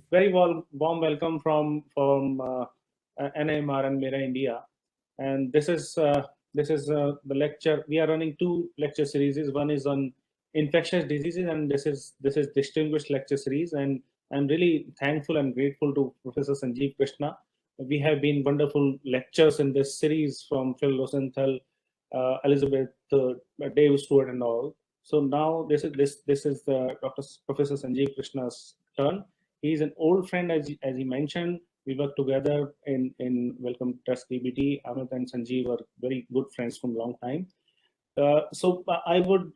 very warm welcome from NIMR and MERA-India. And this is the lecture. We are running two lecture series. One is on infectious diseases, and this is distinguished lecture series. And I'm really thankful and grateful to Professor Sanjeev Krishna. We have been wonderful lectures in this series from Phil Rosenthal, Elizabeth, Dave Stewart, and all. So now this is the Professor Sanjeev Krishna's turn. He's an old friend, as he mentioned. We worked together in Welcome Test DBT. Amit and Sanjeev are very good friends from a long time. So I would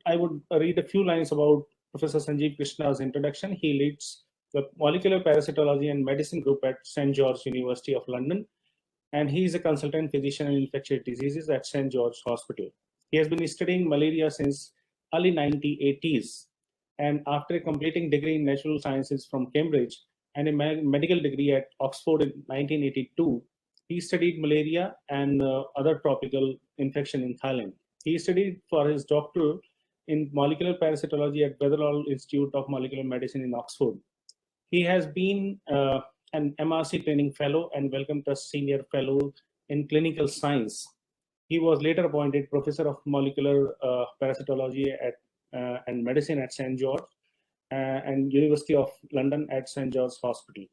read a few lines about Professor Sanjeev Krishna's introduction. He leads the Molecular Parasitology and Medicine group at St. George's University of London, and he is a consultant physician in infectious diseases at St. George's Hospital. He has been studying malaria since early 1980s, and after completing degree in natural sciences from Cambridge and a medical degree at Oxford in 1982, he studied malaria and other tropical infection in Thailand. He studied for his doctoral in molecular parasitology at Weatherall Institute of Molecular Medicine in Oxford. He has been an MRC training fellow and Wellcome Trust senior fellow in clinical science. He was later appointed professor of molecular parasitology and medicine at St. George and University of London at St. George's Hospital.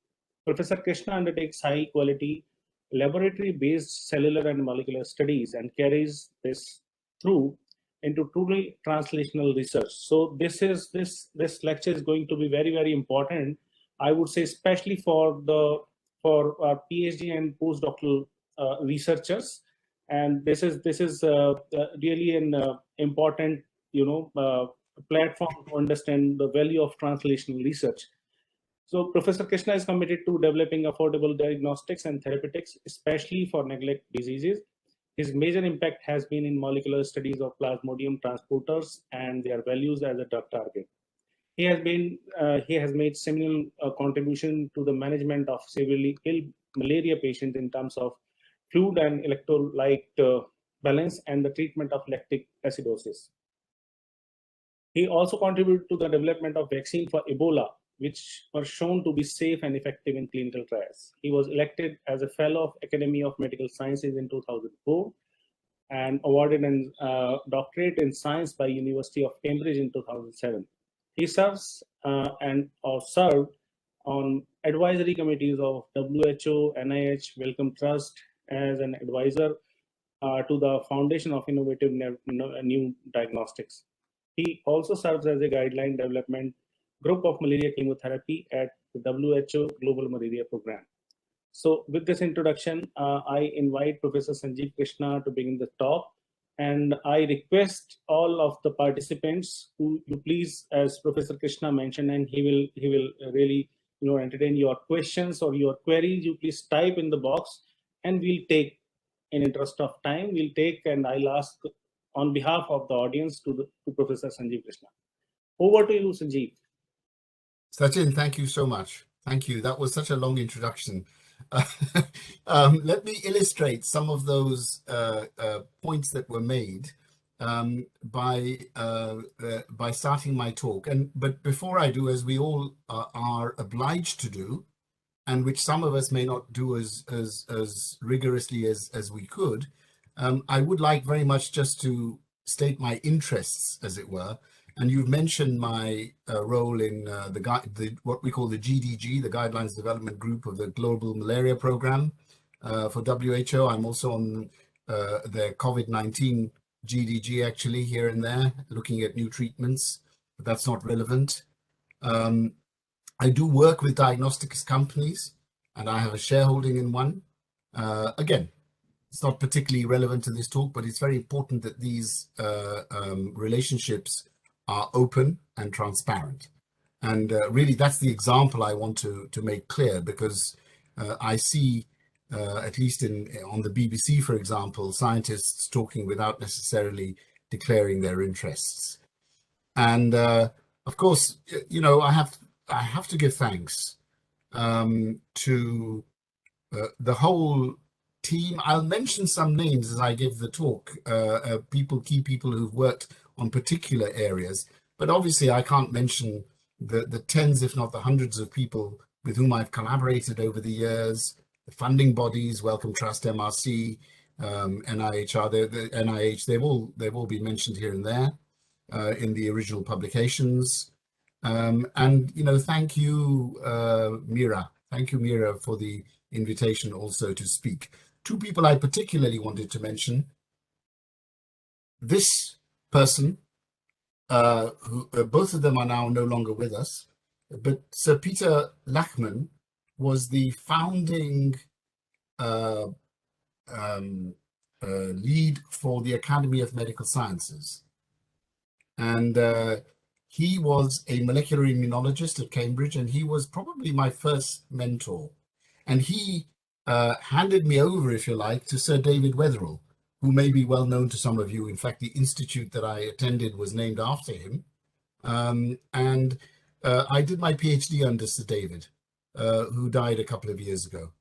Professor Krishna undertakes high quality laboratory-based cellular and molecular studies and carries this through into truly translational research. So this lecture is going to be very, very important, I would say, especially for our PhD and postdoctoral researchers. And this is really an important, platform to understand the value of translational research. So Professor Krishna is committed to developing affordable diagnostics and therapeutics, especially for neglect diseases. His major impact has been in molecular studies of Plasmodium transporters and their values as a drug target. He has made seminal contribution to the management of severely ill malaria patients in terms of fluid and electrolyte balance and the treatment of lactic acidosis. He also contributed to the development of vaccine for Ebola, which were shown to be safe and effective in clinical trials. He was elected as a fellow of Academy of Medical Sciences in 2004 and awarded a doctorate in science by University of Cambridge in 2007. He serves served on advisory committees of WHO, NIH, Wellcome Trust as an advisor to the Foundation of Innovative New Diagnostics. He also serves as a guideline development group of malaria chemotherapy at the WHO Global Malaria Program. So with this introduction, I invite Professor Sanjeev Krishna to begin the talk. And I request all of the participants who you please, as Professor Krishna mentioned, and he will really entertain your questions or your queries. You please type in the box, and we'll take, in interest of time, and I'll ask on behalf of the audience to Professor Sanjeev Krishna. Over to you, Sanjeev. Sachin, thank you so much. Thank you. That was such a long introduction. Let me illustrate some of those points that were made by starting my talk. But before I do, as we all are obliged to do, and which some of us may not do as rigorously as we could, I would like very much just to state my interests, as it were. And you've mentioned my role in what we call the GDG, the Guidelines Development Group of the Global Malaria Program for WHO. I'm also on the COVID-19 GDG, actually, here and there, looking at new treatments, but that's not relevant. I do work with diagnostics companies, and I have a shareholding in one. Again, it's not particularly relevant to this talk, but it's very important that these relationships are open and transparent. And really, that's the example I want to make clear, because I see, at least on the BBC, for example, scientists talking without necessarily declaring their interests. And of course, I have to give thanks to the whole team. I'll mention some names as I give the talk, key people who've worked on particular areas, but obviously I can't mention the tens, if not the hundreds of people with whom I've collaborated over the years, the funding bodies, Wellcome Trust, MRC, NIHR, the NIH, they've all been mentioned here and there in the original publications. And, you know, thank you, MERA. Thank you, MERA, for the invitation also to speak. Two people I particularly wanted to mention. This person, who both of them are now no longer with us, but Sir Peter Lachman was the founding lead for the Academy of Medical Sciences. And he was a molecular immunologist at Cambridge, and he was probably my first mentor. And he handed me over, if you like, to Sir David Weatherall, who may be well known to some of you. In fact, the institute that I attended was named after him. And I did my PhD under Sir David, who died a couple of years ago.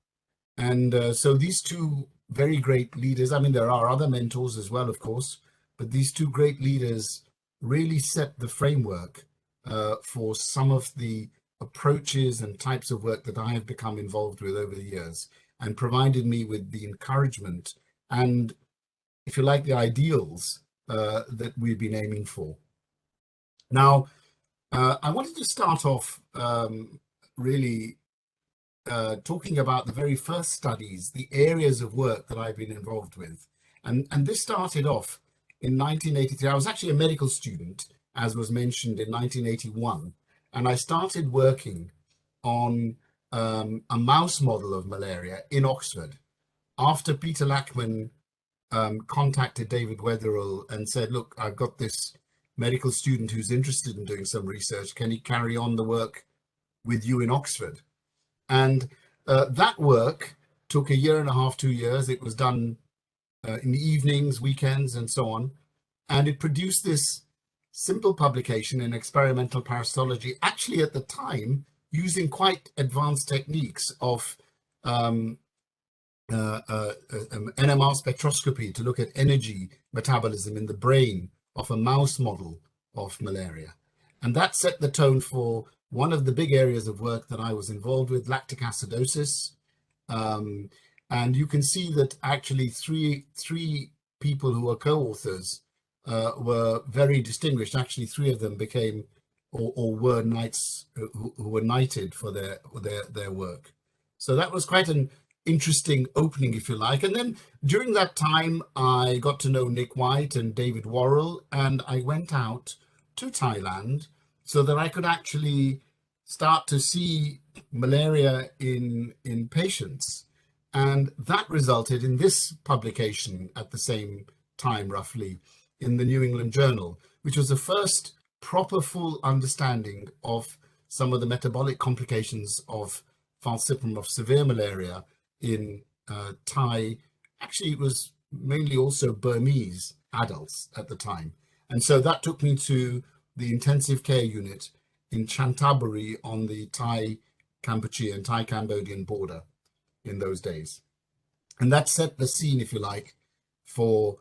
And so these two very great leaders, I mean, there are other mentors as well, of course, but these two great leaders really set the framework for some of the approaches and types of work that I have become involved with over the years, and provided me with the encouragement and, if you like, the ideals that we've been aiming for. Now, I wanted to start off really talking about the very first studies, the areas of work that I've been involved with. And this started off in 1983. I was actually a medical student, as was mentioned, in 1981. And I started working on a mouse model of malaria in Oxford after Peter Lachman contacted David Weatherall and said, look, I've got this medical student who's interested in doing some research. Can he carry on the work with you in Oxford? And that work took 1.5 years, 2 years. It was done in the evenings, weekends, and so on. And it produced this simple publication in experimental parasitology, actually at the time, using quite advanced techniques of NMR spectroscopy to look at energy metabolism in the brain of a mouse model of malaria. And that set the tone for one of the big areas of work that I was involved with, lactic acidosis. And you can see that actually three people who were co-authors were very distinguished. Actually, 3 of them became or were knights who were knighted for their work. So that was quite an interesting opening, if you like. And then during that time, I got to know Nick White and David Worrell, and I went out to Thailand so that I could actually start to see malaria in patients. And that resulted in this publication at the same time, roughly, in the New England Journal, which was the first proper full understanding of some of the metabolic complications of Falciparum, of severe malaria in Thai. Actually, it was mainly also Burmese adults at the time. And so that took me to the intensive care unit in Chantaburi on the Thai-Kampuchea and Thai-Cambodian border in those days. And that set the scene, if you like, for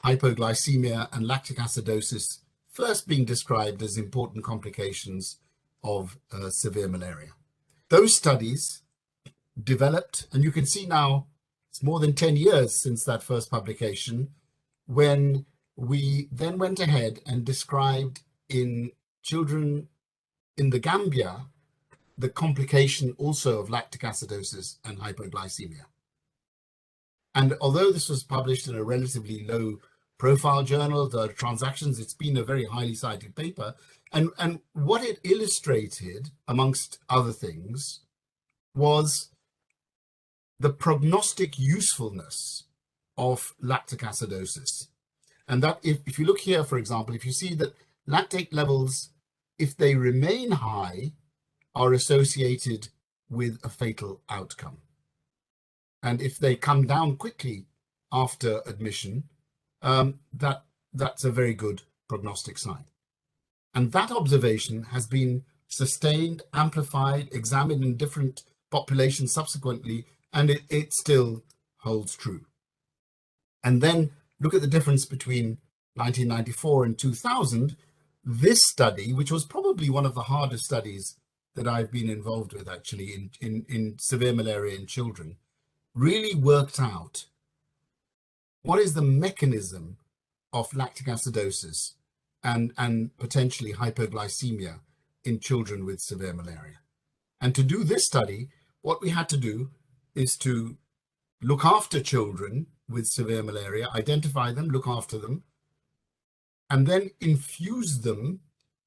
hypoglycemia and lactic acidosis first being described as important complications of severe malaria. Those studies developed, and you can see now it's more than 10 years since that first publication, when we then went ahead and described in children in the Gambia the complication also of lactic acidosis and hypoglycemia. And although this was published in a relatively low profile journal, the Transactions, it's been a very highly cited paper. And what it illustrated, amongst other things, was the prognostic usefulness of lactic acidosis. And that if you look here, for example, if you see that lactate levels, if they remain high, are associated with a fatal outcome. And if they come down quickly after admission, that's a very good prognostic sign. And that observation has been sustained, amplified, examined in different populations subsequently, and it still holds true. And then look at the difference between 1994 and 2000. This study, which was probably one of the hardest studies that I've been involved with actually in severe malaria in children really worked out what is the mechanism of lactic acidosis and potentially hypoglycemia in children with severe malaria. And to do this study, what we had to do is to look after children with severe malaria, identify them, look after them, and then infuse them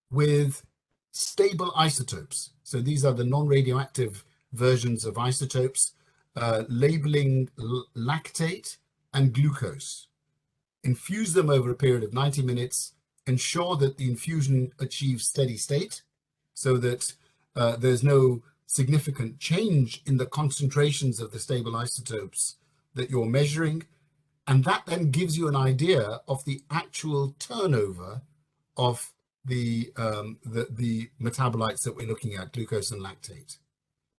with stable isotopes. So these are the non-radioactive versions of isotopes, labeling lactate and glucose. Infuse them over a period of 90 minutes, ensure that the infusion achieves steady state so that there's no significant change in the concentrations of the stable isotopes that you're measuring. And that then gives you an idea of the actual turnover of the metabolites that we're looking at, glucose and lactate.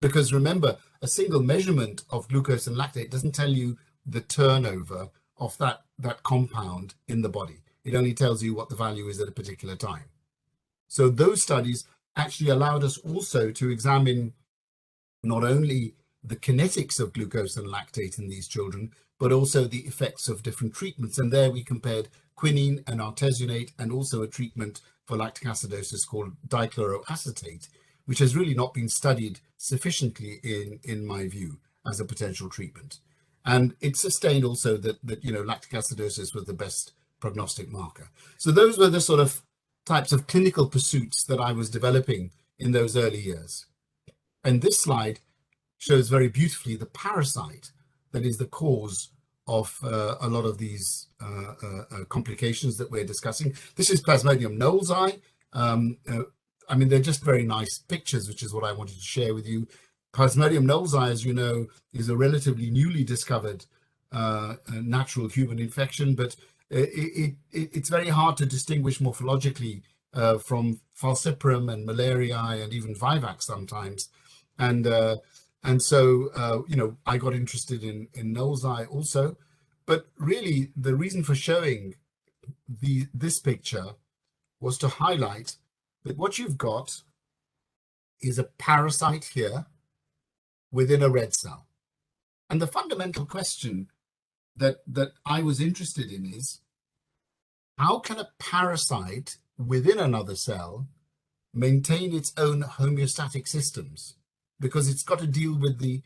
Because remember, a single measurement of glucose and lactate doesn't tell you the turnover of that compound in the body. It only tells you what the value is at a particular time. So those studies actually allowed us also to examine not only the kinetics of glucose and lactate in these children, but also the effects of different treatments. And there we compared quinine and artesunate and also a treatment for lactic acidosis called dichloroacetate, which has really not been studied sufficiently in my view as a potential treatment. And it sustained also that lactic acidosis was the best prognostic marker. So those were the sort of types of clinical pursuits that I was developing in those early years. And this slide shows very beautifully the parasite that is the cause of a lot of these complications that we're discussing. This is Plasmodium knowlesi. I mean, they're just very nice pictures, which is what I wanted to share with you. Plasmodium knowlesi, as you know, is a relatively newly discovered natural human infection, but it's very hard to distinguish morphologically from Falciparum and malaria and even vivax sometimes. And so, I got interested in knowlesi also. But really, the reason for showing this picture was to highlight that what you've got is a parasite here within a red cell. And the fundamental question that I was interested in is, how can a parasite within another cell maintain its own homeostatic systems? Because it's got to deal with the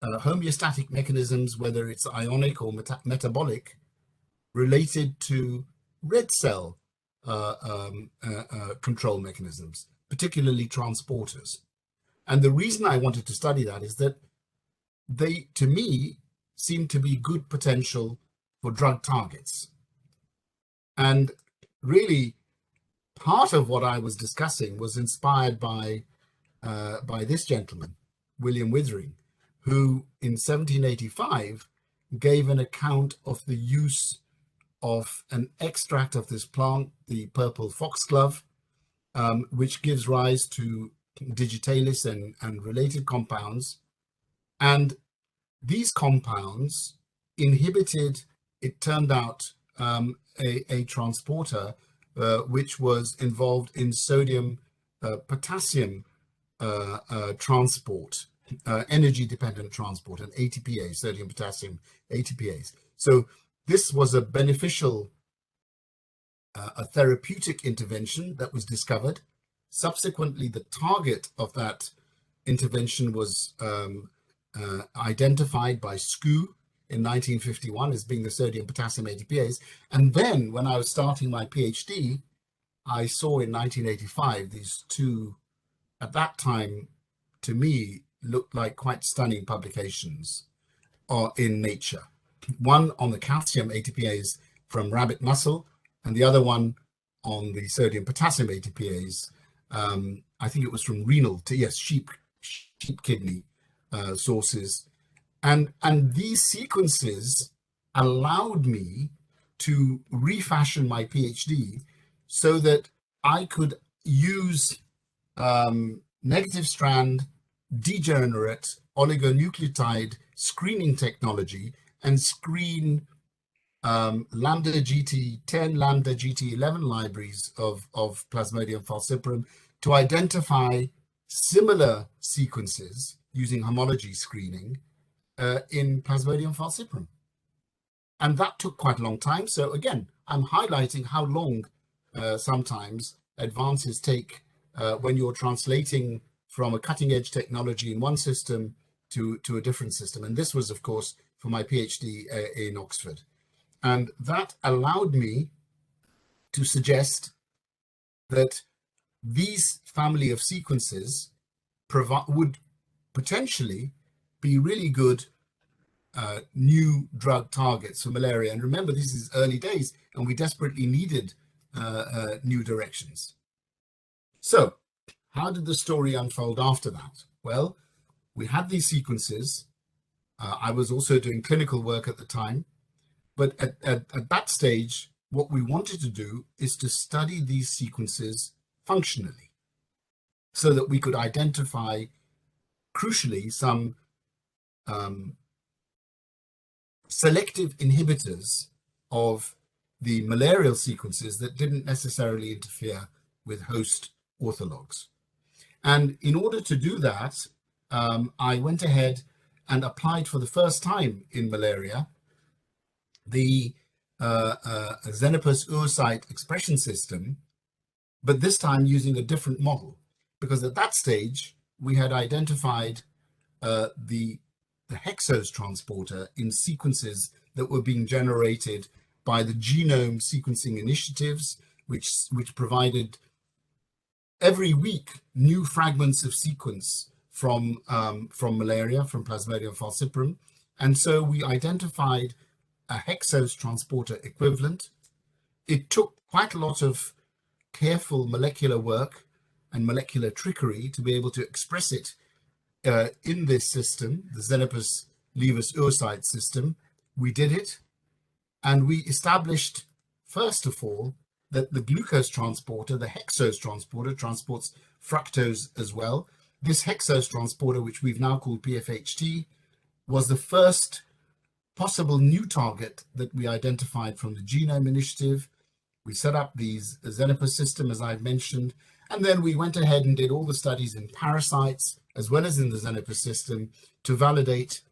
homeostatic mechanisms, whether it's ionic or metabolic, related to red cell control mechanisms, particularly transporters. And the reason I wanted to study that is that they, to me, seem to be good potential for drug targets. And really, part of what I was discussing was inspired by this gentleman, William Withering, who in 1785 gave an account of the use of an extract of this plant, the purple foxglove, which gives rise to digitalis and related compounds. And these compounds inhibited, it turned out, a transporter which was involved in sodium potassium transport, energy-dependent transport, and ATPase, sodium potassium ATPase. So this was a beneficial, a therapeutic intervention that was discovered. Subsequently, the target of that intervention was identified by SCU in 1951 as being the sodium potassium ATPase. And then when I was starting my PhD, I saw in 1985 these two, at that time, to me, looked like quite stunning publications in Nature. One on the calcium ATPase from rabbit muscle, and the other one on the sodium potassium ATPase. I think it was from renal, sheep kidney sources. And these sequences allowed me to refashion my PhD so that I could use negative strand degenerate oligonucleotide screening technology and screen lambda GT10, lambda GT11 libraries of Plasmodium falciparum to identify similar sequences using homology screening in Plasmodium falciparum. And that took quite a long time. So again, I'm highlighting how long sometimes advances take when you're translating from a cutting edge technology in one system to a different system. And this was, of course, for my PhD in Oxford. And that allowed me to suggest that these family of sequences would potentially be really good new drug targets for malaria. And remember, this is early days, and we desperately needed new directions. So how did the story unfold after that? Well, we had these sequences. I was also doing clinical work at the time. But at that stage, what we wanted to do is to study these sequences functionally so that we could identify, crucially, some selective inhibitors of the malarial sequences that didn't necessarily interfere with host orthologs. And in order to do that, I went ahead and applied for the first time in malaria the Xenopus oocyte expression system, but this time using a different model, because at that stage we had identified the hexose transporter in sequences that were being generated by the genome sequencing initiatives, which provided every week new fragments of sequence from malaria, from Plasmodium falciparum. And so we identified a hexose transporter equivalent. It took quite a lot of careful molecular work and molecular trickery to be able to express it in this system, the Xenopus levus oocyte system. We did it, and we established, first of all, that the glucose transporter, the hexose transporter, transports fructose as well. This hexose transporter, which we've now called PFHT, was the first possible new target that we identified from the Genome Initiative. We set up these Xenopus system, as I've mentioned, and then we went ahead and did all the studies in parasites, as well as in the Xenopus system, to validate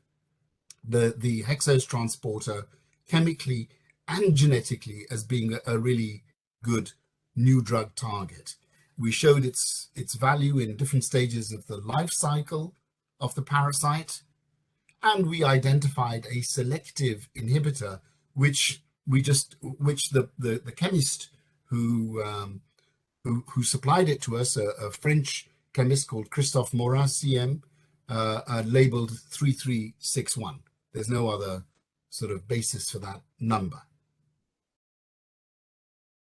the hexose transporter chemically and genetically as being a really good new drug target. We showed its value in different stages of the life cycle of the parasite, and we identified a selective inhibitor, which the chemist who supplied it to us, a French chemist called Christophe Morin, CM, labeled 3361. There's no other sort of basis for that number.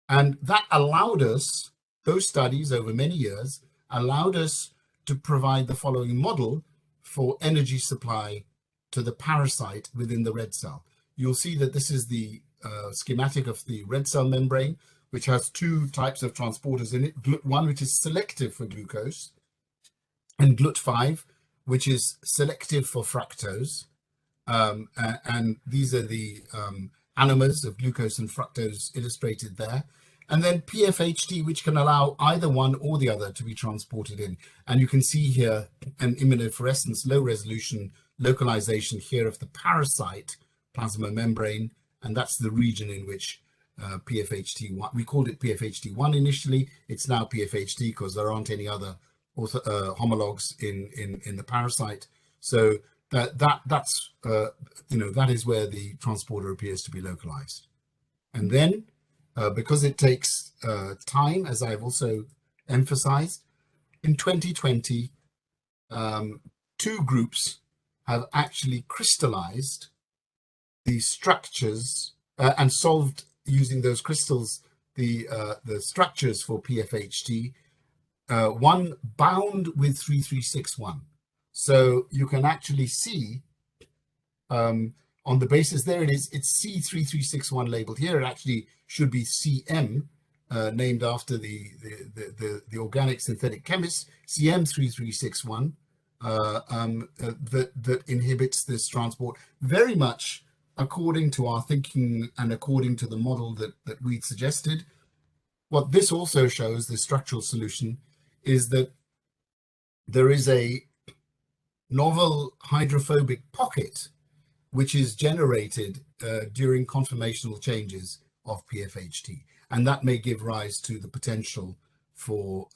And that allowed us, those studies over many years, allowed us to provide the following model for energy supply to the parasite within the red cell. You'll see that this is the schematic of the red cell membrane, which has two types of transporters in it. GLUT1, which is selective for glucose, and GLUT5, which is selective for fructose. And these are the anomers of glucose and fructose illustrated there. And then PFHT, which can allow either one or the other to be transported in. And you can see here an immunofluorescence, low resolution localization here of the parasite plasma membrane. And that's the region in which PFHT1, we called it PFHT1 initially. It's now PFHT because there aren't any other homologs in the parasite. So that's that is where the transporter appears to be localized. And then because it takes time, as I've also emphasized, in 2020, two groups have actually crystallized the structures and solved, using those crystals, the structures for PFHT, one bound with 3361. So you can actually see on the basis, there it is, it's C3361 labeled here. It actually should be CM, named after the organic synthetic chemist, CM3361, that inhibits this transport very much according to our thinking and according to the model that we'd suggested. What this also shows, the structural solution, is that there is a novel hydrophobic pocket which is generated during conformational changes of PFHT, and that may give rise to the potential for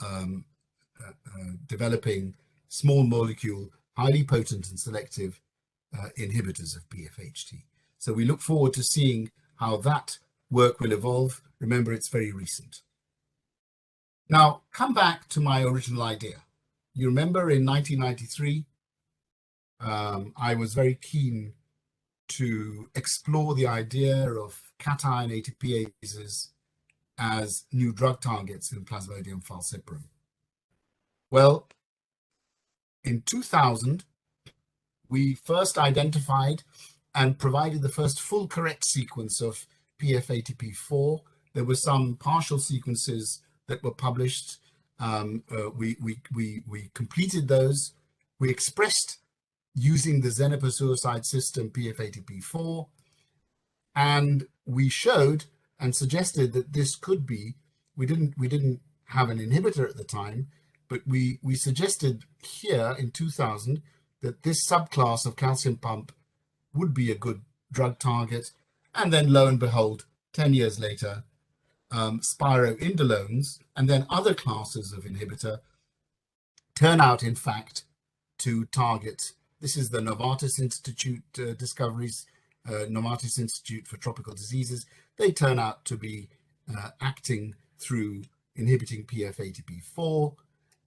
developing small molecule, highly potent and selective inhibitors of PFHT. So we look forward to seeing how that work will evolve. Remember, it's very recent. Now, come back to my original idea. You remember in 1993, I was very keen to explore the idea of cation ATPases as new drug targets in Plasmodium falciparum. Well, in 2000, we first identified and provided the first full correct sequence of PFATP4. There were some partial sequences that were published. We completed those. We expressed using the xenoposuicide system PFATP4, and we showed and suggested that this could be, we didn't have an inhibitor at the time, but we suggested here in 2000 that this subclass of calcium pump would be a good drug target. And then lo and behold, 10 years later, spiroindolones and then other classes of inhibitor turn out, in fact, to target. This is the Novartis Institute discoveries, Novartis Institute for Tropical Diseases. They turn out to be acting through inhibiting PFATP4.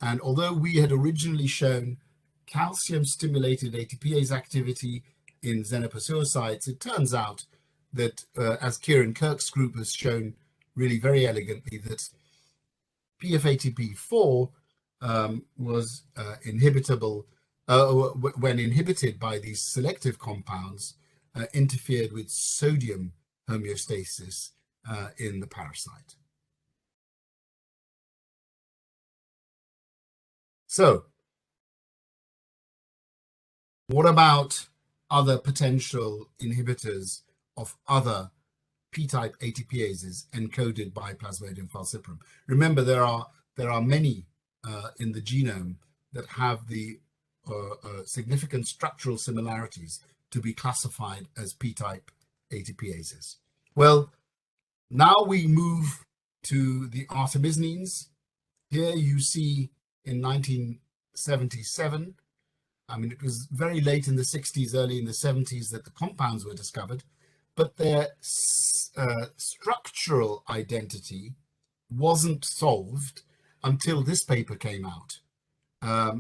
And although we had originally shown calcium-stimulated ATPase activity in xenoposuicides, it turns out that, as Kieran Kirk's group has shown really very elegantly, that PFATP4 was inhibitable when inhibited by these selective compounds, interfered with sodium homeostasis in the parasite. So, what about other potential inhibitors of other P-type ATPases encoded by Plasmodium falciparum? Remember, there are many in the genome that have the significant structural similarities to be classified as P-type ATPases. Well, now we move to the Artemisinins. Here you see in 1977, I mean, it was very late in the 60s, early in the 70s that the compounds were discovered, but their structural identity wasn't solved until this paper came out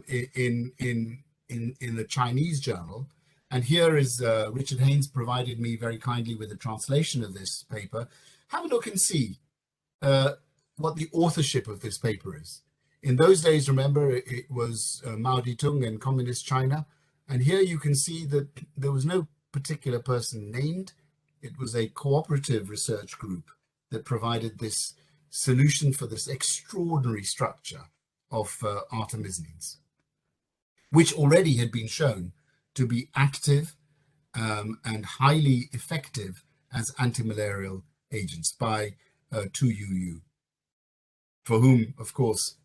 in the Chinese journal. And here is Richard Haynes provided me very kindly with a translation of this paper. Have a look and see what the authorship of this paper is. In those days, remember, it was Mao Zedong in communist China. And here you can see that there was no particular person named. It was a cooperative research group that provided this solution for this extraordinary structure of artemisinins, which already had been shown to be active and highly effective as antimalarial agents by 2UU, for whom, of course,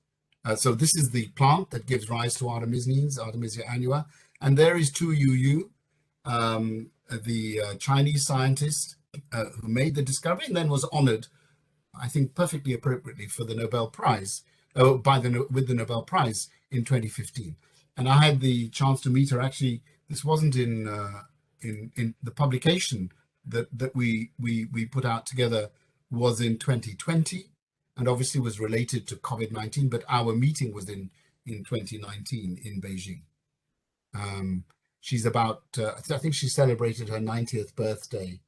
so this is the plant that gives rise to artemisinins, Artemisia annua, and there is 2UU, the Chinese scientist who made the discovery and then was honored, I think perfectly appropriately, for the Nobel Prize, with the Nobel Prize in 2015. And I had the chance to meet her. Actually, this wasn't in the publication that we put out together was in 2020, and obviously was related to COVID-19, but our meeting was in 2019 in Beijing. She's about, I think she celebrated her 90th birthday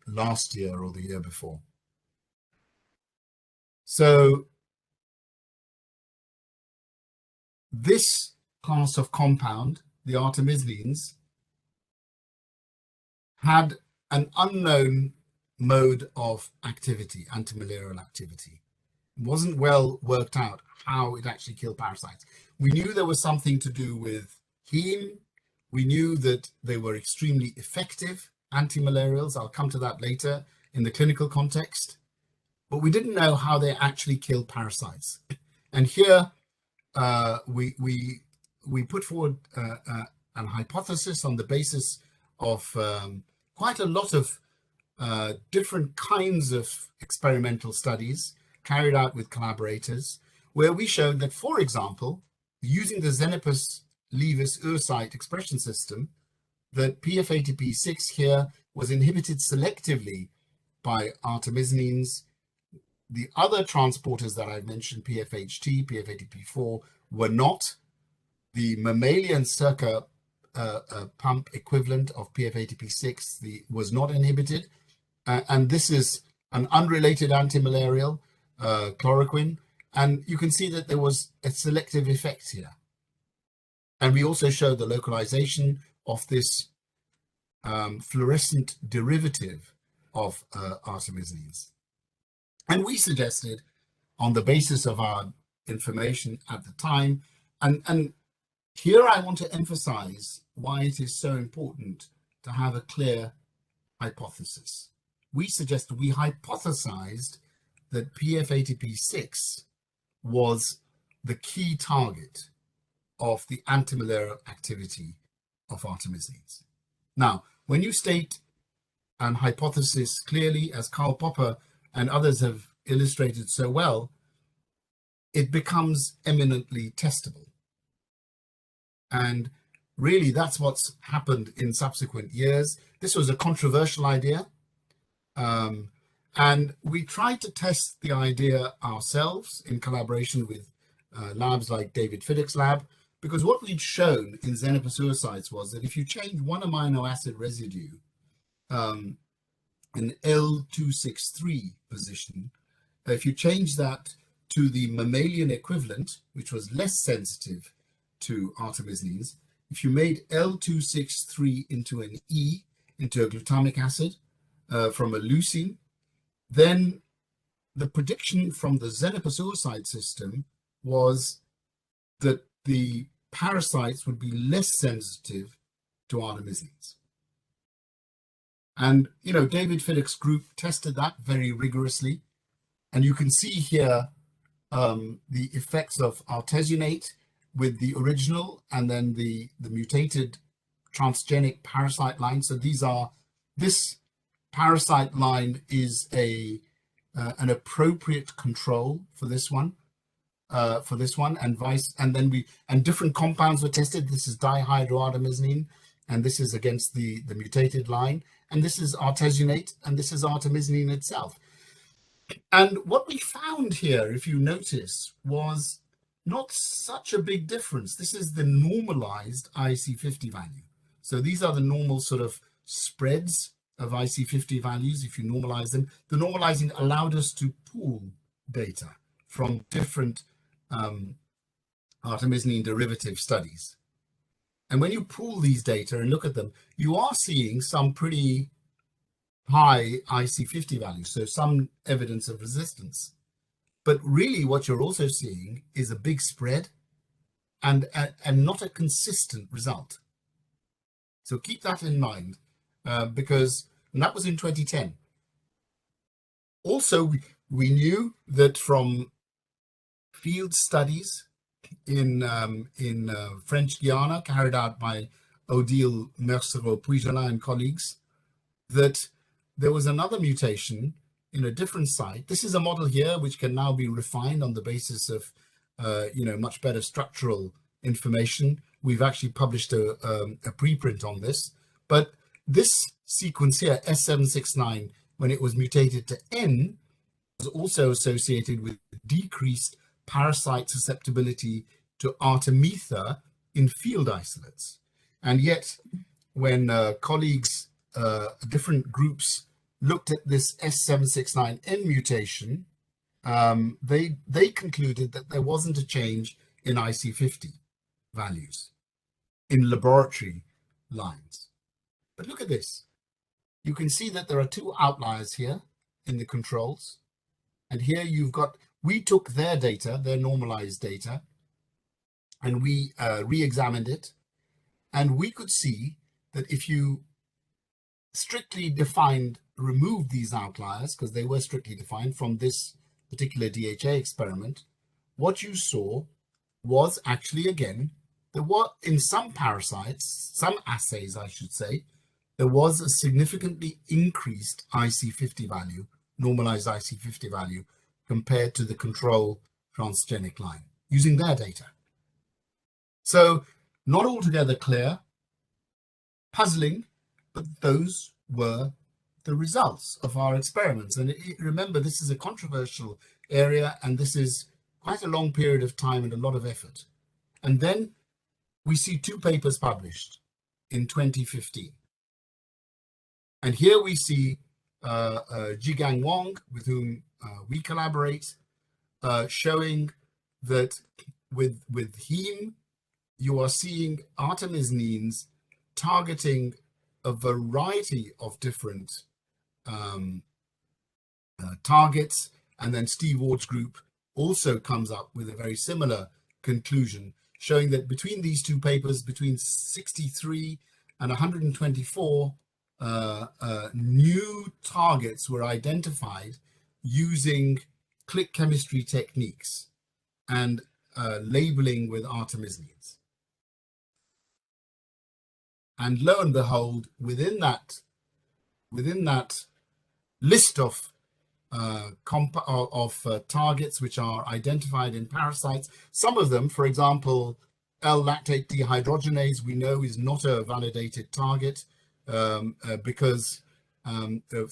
last year or the year before. So this class of compound, the artemisinins, had an unknown mode of activity, antimalarial activity. It wasn't well worked out how it actually killed parasites. We knew there was something to do with heme. We knew that they were extremely effective antimalarials. I'll come to that later in the clinical context. But we didn't know how they actually killed parasites. And here we put forward an hypothesis on the basis of quite a lot of different kinds of experimental studies carried out with collaborators, where we showed that, for example, using the Xenopus levis oocyte expression system, that PF-ATP6 here was inhibited selectively by artemisinins. The other transporters that I've mentioned, PFHT, PF-ATP4, were not. The mammalian circa pump equivalent of PF-ATP6 was not inhibited. And this is an unrelated antimalarial, chloroquine. And you can see that there was a selective effect here. And we also showed the localization of this fluorescent derivative of artemisinins. And we suggested, on the basis of our information at the time, and here I want to emphasize why it is so important to have a clear hypothesis. We hypothesized that PF-ATP6 was the key target of the antimalarial activity of artemisinins. Now, when you state an hypothesis clearly, as Karl Popper and others have illustrated so well, it becomes eminently testable. And really, that's what's happened in subsequent years. This was a controversial idea. And we tried to test the idea ourselves in collaboration with labs like David Fiddick's lab, because what we'd shown in Xenopus oocytes was that if you change one amino acid residue, an L263 position, if you change that to the mammalian equivalent, which was less sensitive to artemisinins, if you made L263 into an E, into a glutamic acid from a leucine, then the prediction from the Xenopus oocyte system was that the parasites would be less sensitive to artemisinins. And, you know, David Fiddick's group tested that very rigorously. And you can see here the effects of artesunate with the original and then the mutated transgenic parasite line. So this parasite line is an appropriate control for this one. And different compounds were tested. This is dihydroartemisinin, and this is against the mutated line, and this is artesunate, and this is artemisinin itself. And what we found here, if you notice, was not such a big difference. This is the normalized IC50 value. So these are the normal sort of spreads of IC50 values if you normalize them. The normalizing allowed us to pool data from different artemisinin derivative studies. And when you pool these data and look at them, you are seeing some pretty high IC50 values, so some evidence of resistance. But really what you're also seeing is a big spread and not a consistent result. So keep that in mind, because that was in 2010. Also, we knew that from field studies in French Guiana carried out by Odile Mercereau-Puigelin and colleagues, that there was another mutation in a different site. This is a model here which can now be refined on the basis of much better structural information. We've actually published a preprint on this, but this sequence here, S769, when it was mutated to N, was also associated with decreased parasite susceptibility to Artemether in field isolates. And yet, when colleagues, different groups, looked at this S769N mutation, they concluded that there wasn't a change in IC50 values in laboratory lines. But look at this. You can see that there are two outliers here in the controls. And here you've got, we took their data, their normalized data, and we re-examined it. And we could see that if you strictly removed these outliers, because they were strictly defined from this particular DHA experiment, what you saw was actually, again, there was, in some parasites, some assays, I should say, there was a significantly increased IC50 value, normalized IC50 value, compared to the control transgenic line, using their data. So not altogether clear, puzzling, but those were the results of our experiments. And remember, this is a controversial area, and this is quite a long period of time and a lot of effort. And then we see two papers published in 2015. And here we see Jigang Wang, with whom we collaborate, showing that with heme, you are seeing artemisinins targeting a variety of different targets. And then Steve Ward's group also comes up with a very similar conclusion, showing that between these two papers, between 63 and 124 new targets were identified using click chemistry techniques and labeling with artemisinins. And lo and behold, within that list of targets which are identified in parasites, some of them, for example, L-lactate dehydrogenase, we know is not a validated target because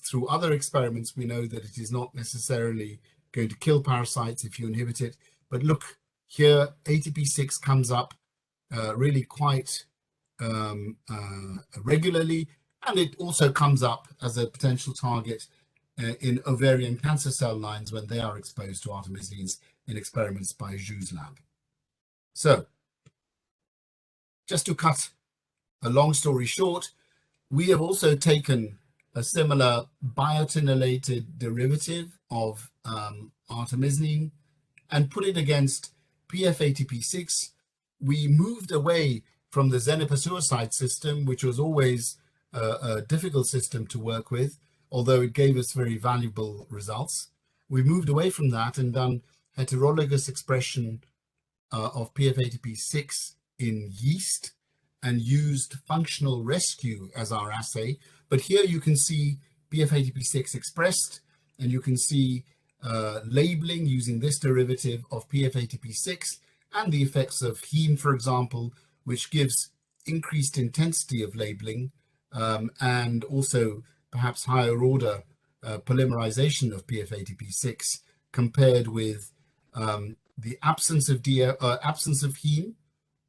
through other experiments we know that it is not necessarily going to kill parasites if you inhibit it. But look here, ATP6 comes up really quite regularly, and it also comes up as a potential target in ovarian cancer cell lines when they are exposed to artemisinins in experiments by Zhu's lab. So, just to cut a long story short, we have also taken a similar biotinylated derivative of artemisinin and put it against PF-ATP6. We moved away from the Xenipa suicide system, which was always a difficult system to work with, although it gave us very valuable results. We moved away from that and done heterologous expression of PF-ATP6 in yeast and used functional rescue as our assay. But here you can see PF-ATP6 expressed, and you can see labeling using this derivative of PF-ATP6 and the effects of heme, for example, which gives increased intensity of labeling and also perhaps higher order polymerization of PF-ATP6 compared with the absence of heme,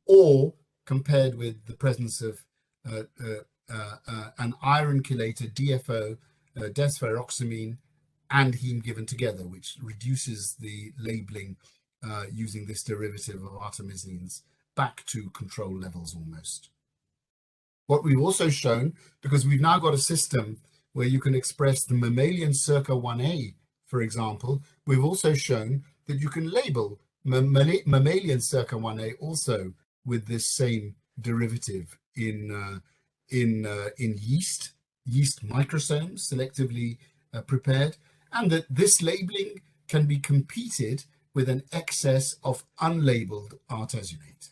or compared with the presence of an iron chelated DFO, desferoxamine, and heme given together, which reduces the labeling using this derivative of artemisinins back to control levels almost. What we've also shown, because we've now got a system where you can express the mammalian circa 1A, for example, we've also shown that you can label mammalian circa 1A also with this same derivative in yeast microsomes selectively prepared, and that this labeling can be competed with an excess of unlabeled artesunate.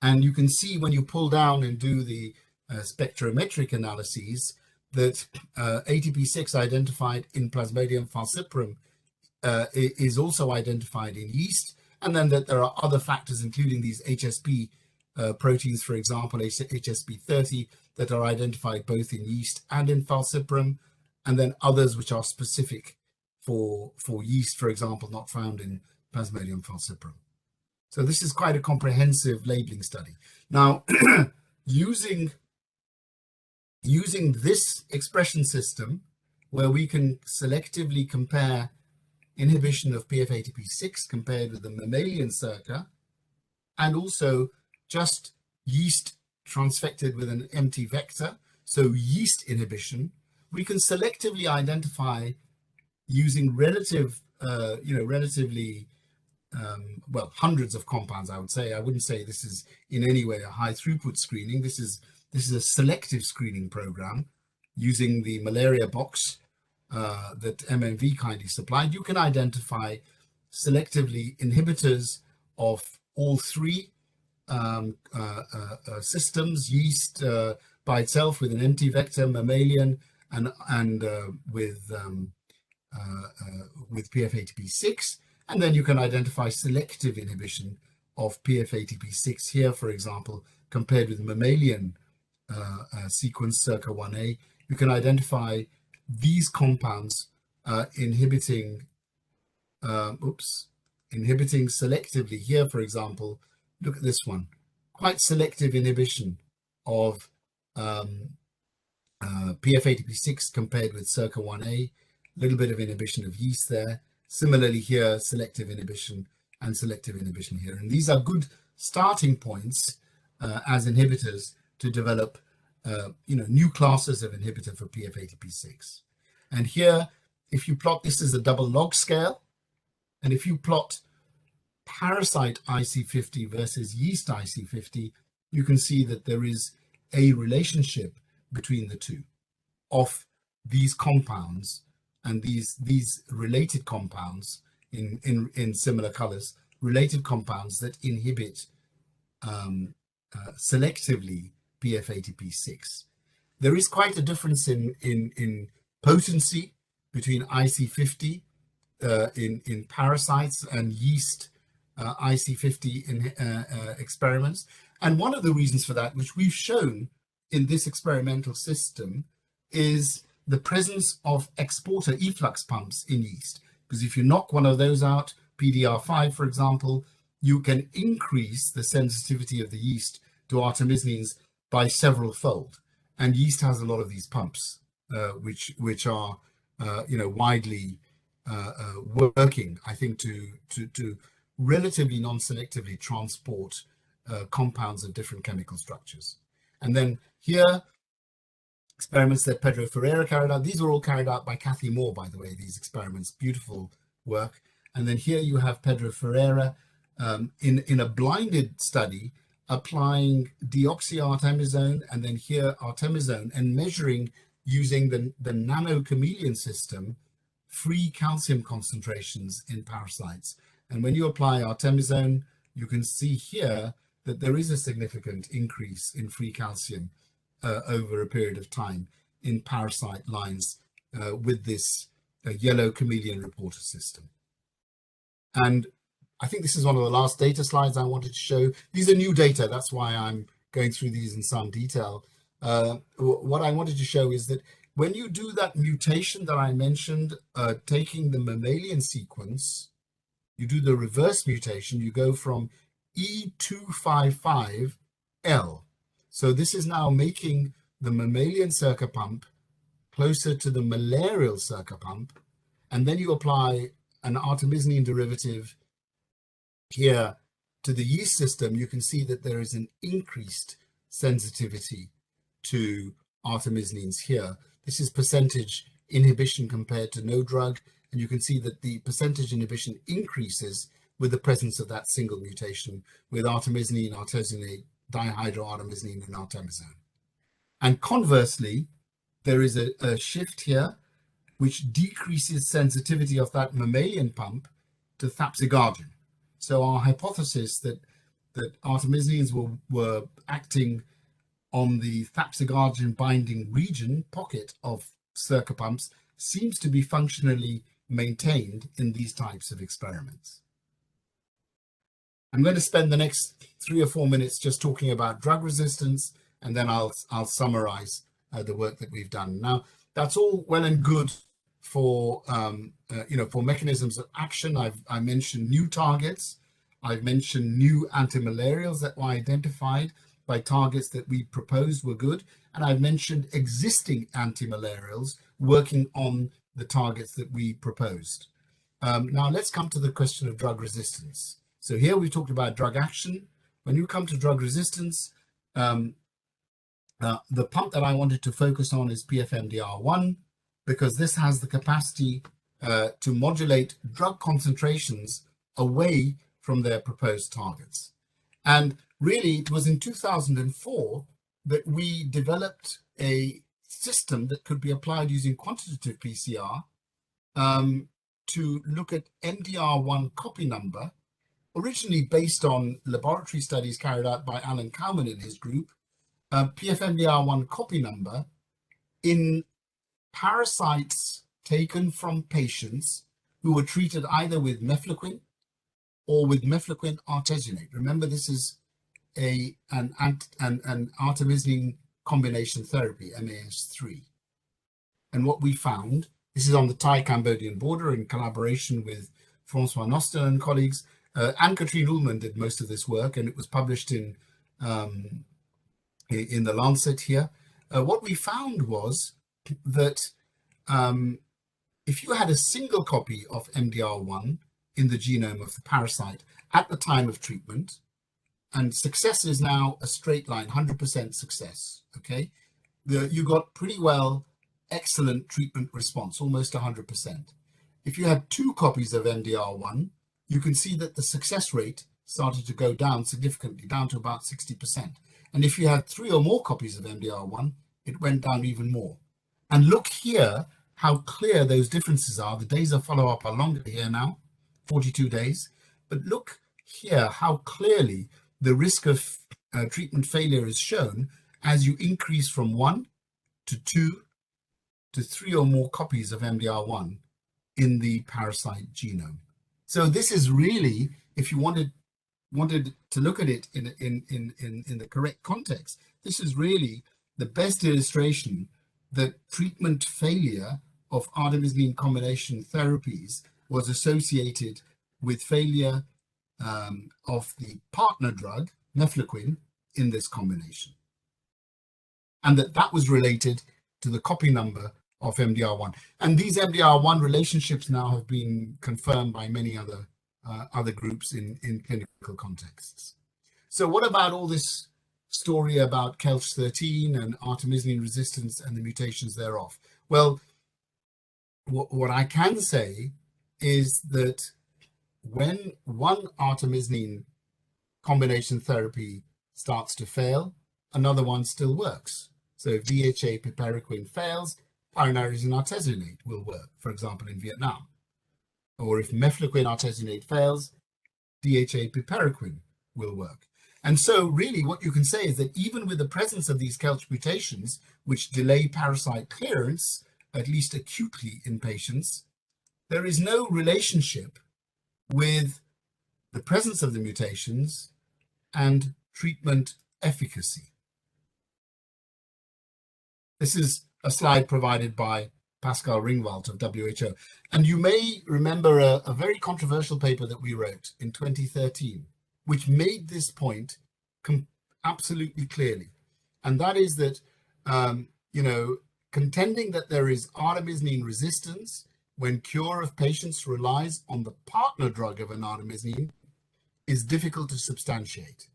And you can see when you pull down and do the spectrometric analyses that ATP6 identified in Plasmodium falciparum is also identified in yeast, and then that there are other factors, including these HSP proteins, for example, HSP30, that are identified both in yeast and in falciparum, and then others which are specific for yeast, for example, not found in Plasmodium falciparum. So this is quite a comprehensive labeling study. Now, using this expression system, where we can selectively compare inhibition of PF-ATP6 compared with the mammalian circa, and also just yeast transfected with an empty vector, so yeast inhibition, we can selectively identify using relatively well, hundreds of compounds, I would say. I wouldn't say this is in any way a high throughput screening. This is a selective screening program using the malaria box that MMV kindly supplied. You can identify selectively inhibitors of all three systems: yeast by itself with an empty vector, mammalian, and with PF-ATP6, and then you can identify selective inhibition of PF-ATP6 here, for example, compared with mammalian sequence circa 1a. You can identify these compounds inhibiting selectively here, for example. Look at this one, quite selective inhibition of PF-ATP6 compared with circa 1a, a little bit of inhibition of yeast there. Similarly here, selective inhibition and selective inhibition here. And these are good starting points as inhibitors to develop new classes of inhibitor for PF-ATP6. And here, if you plot, this is a double log scale, and if you plot parasite IC50 versus yeast IC50, you can see that there is a relationship between the two of these compounds, and these related compounds in similar colors, related compounds that inhibit selectively PF-ATP6. There is quite a difference in potency between IC50 in parasites and yeast IC50 in experiments. And one of the reasons for that, which we've shown in this experimental system, is the presence of exporter efflux pumps in yeast. Because if you knock one of those out, PDR5, for example, you can increase the sensitivity of the yeast to artemisinin by several fold. And yeast has a lot of these pumps, which are widely working, I think, to relatively non-selectively transport compounds of different chemical structures. And then here, experiments that Pedro Ferreira carried out. These were all carried out by Kathy Moore, by the way, these experiments, beautiful work. And then here you have Pedro Ferreira in a blinded study applying deoxyartemisone and then here artemisone, and measuring using the nano-chameleon system free calcium concentrations in parasites. And when you apply artemisone, you can see here that there is a significant increase in free calcium over a period of time in parasite lines with this yellow chameleon reporter system. And I think this is one of the last data slides I wanted to show. These are new data, that's why I'm going through these in some detail. What I wanted to show is that when you do that mutation that I mentioned, taking the mammalian sequence, you do the reverse mutation, you go from E255L. So this is now making the mammalian circa pump closer to the malarial circa pump. And then you apply an artemisinin derivative here to the yeast system. You can see that there is an increased sensitivity to artemisinins here. This is percentage inhibition compared to no drug. And you can see that the percentage inhibition increases with the presence of that single mutation with artemisinin, artesunate, dihydroartemisinin, and artemisone. And conversely, there is a shift here which decreases sensitivity of that mammalian pump to thapsigargin. So our hypothesis that artemisinins were acting on the thapsigargin binding region pocket of circa pumps seems to be functionally maintained in these types of experiments. I'm going to spend the next 3 or 4 minutes just talking about drug resistance, and then I'll summarize the work that we've done. Now, that's all well and good for for mechanisms of action. I mentioned new targets. I've mentioned new antimalarials that were identified by targets that we proposed were good, and I've mentioned existing antimalarials working on the targets that we proposed. Now let's come to the question of drug resistance. So here we talked about drug action. When you come to drug resistance, the pump that I wanted to focus on is PFMDR1, because this has the capacity to modulate drug concentrations away from their proposed targets. And really, it was in 2004 that we developed a system that could be applied using quantitative PCR to look at MDR1 copy number originally based on laboratory studies carried out by Alan Cowman and his group, PFMDR1 copy number in parasites taken from patients who were treated either with mefloquine or with mefloquine artesunate. Remember, this is an artemisinin combination therapy, MAS3. And what we found, this is on the Thai-Cambodian border in collaboration with Francois Nostin and colleagues. Anne-Katrine Ullman did most of this work, and it was published in the Lancet here. What we found was that if you had a single copy of MDR1 in the genome of the parasite at the time of treatment, and success is now a straight line, 100% success, okay? You got pretty well excellent treatment response, almost 100%. If you had 2 copies of MDR1, you can see that the success rate started to go down significantly, down to about 60%. And if you had 3 or more copies of MDR1, it went down even more. And look here how clear those differences are. The days of follow-up are longer here now, 42 days. But look here how clearly the risk of treatment failure is shown as you increase from 1 to 2 to 3 or more copies of MDR1 in the parasite genome. So this is really, if you wanted to look at it in the correct context, this is really the best illustration that treatment failure of artemisinin combination therapies was associated with failure of the partner drug, mefloquine, in this combination. And that was related to the copy number of MDR1. And these MDR1 relationships now have been confirmed by many other groups in clinical contexts. So what about all this story about Kelch13 and artemisinin resistance and the mutations thereof? Well, what I can say is that when one artemisinin combination therapy starts to fail, another one still works. So if DHA piperacin fails, pyranarasin artesunate will work, for example, in Vietnam. Or if mefloquine artesunate fails, DHA piperacin will work. And so really what you can say is that even with the presence of these Kelch mutations, which delay parasite clearance, at least acutely in patients, there is no relationship with the presence of the mutations and treatment efficacy. This is a slide provided by Pascal Ringwald of WHO. And you may remember a very controversial paper that we wrote in 2013, which made this point absolutely clearly. And that is that, contending that there is artemisinin resistance when cure of patients relies on the partner drug of an artemisinin is difficult to substantiate.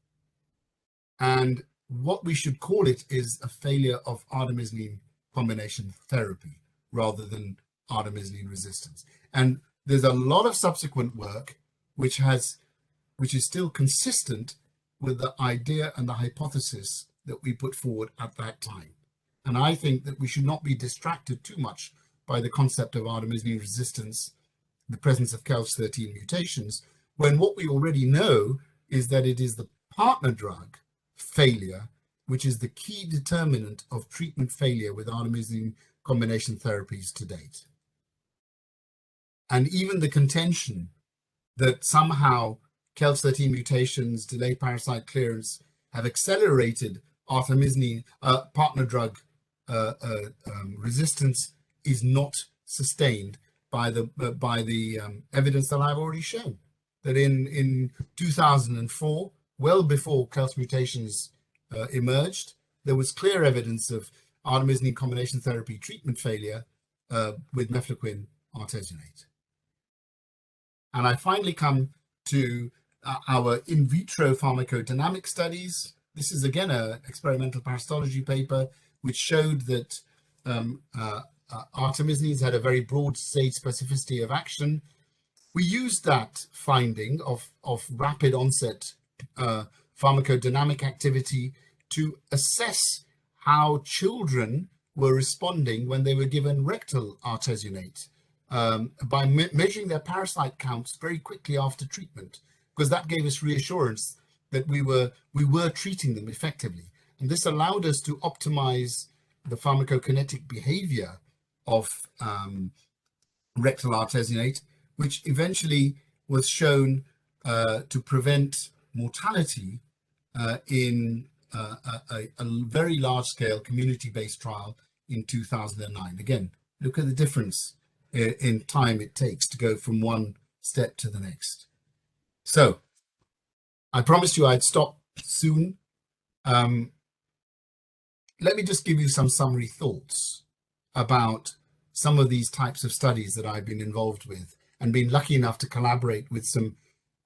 And what we should call it is a failure of artemisinin combination therapy rather than artemisinin resistance. And there's a lot of subsequent work which is still consistent with the idea and the hypothesis that we put forward at that time. And I think that we should not be distracted too much by the concept of artemisinin resistance, the presence of Kelch13 mutations, when what we already know is that it is the partner drug failure which is the key determinant of treatment failure with artemisinin combination therapies to date. And even the contention that somehow Kelch13 mutations delay parasite clearance have accelerated artemisinin partner drug resistance is not sustained by the evidence that I've already shown. That in 2004, well before Kelch mutations emerged, there was clear evidence of artemisinin combination therapy treatment failure with mefloquine artesunate. And I finally come to our in vitro pharmacodynamic studies. This is again an experimental parasitology paper which showed that artemisinins had a very broad stage specificity of action. We used that finding of rapid onset pharmacodynamic activity to assess how children were responding when they were given rectal artesunate by measuring their parasite counts very quickly after treatment because that gave us reassurance that we were treating them effectively. And this allowed us to optimize the pharmacokinetic behavior of rectal artesunate, which eventually was shown to prevent mortality in a very large-scale community-based trial in 2009. Again, look at the difference in time it takes to go from one step to the next. So I promised you I'd stop soon. Let me just give you some summary thoughts about some of these types of studies that I've been involved with and been lucky enough to collaborate with some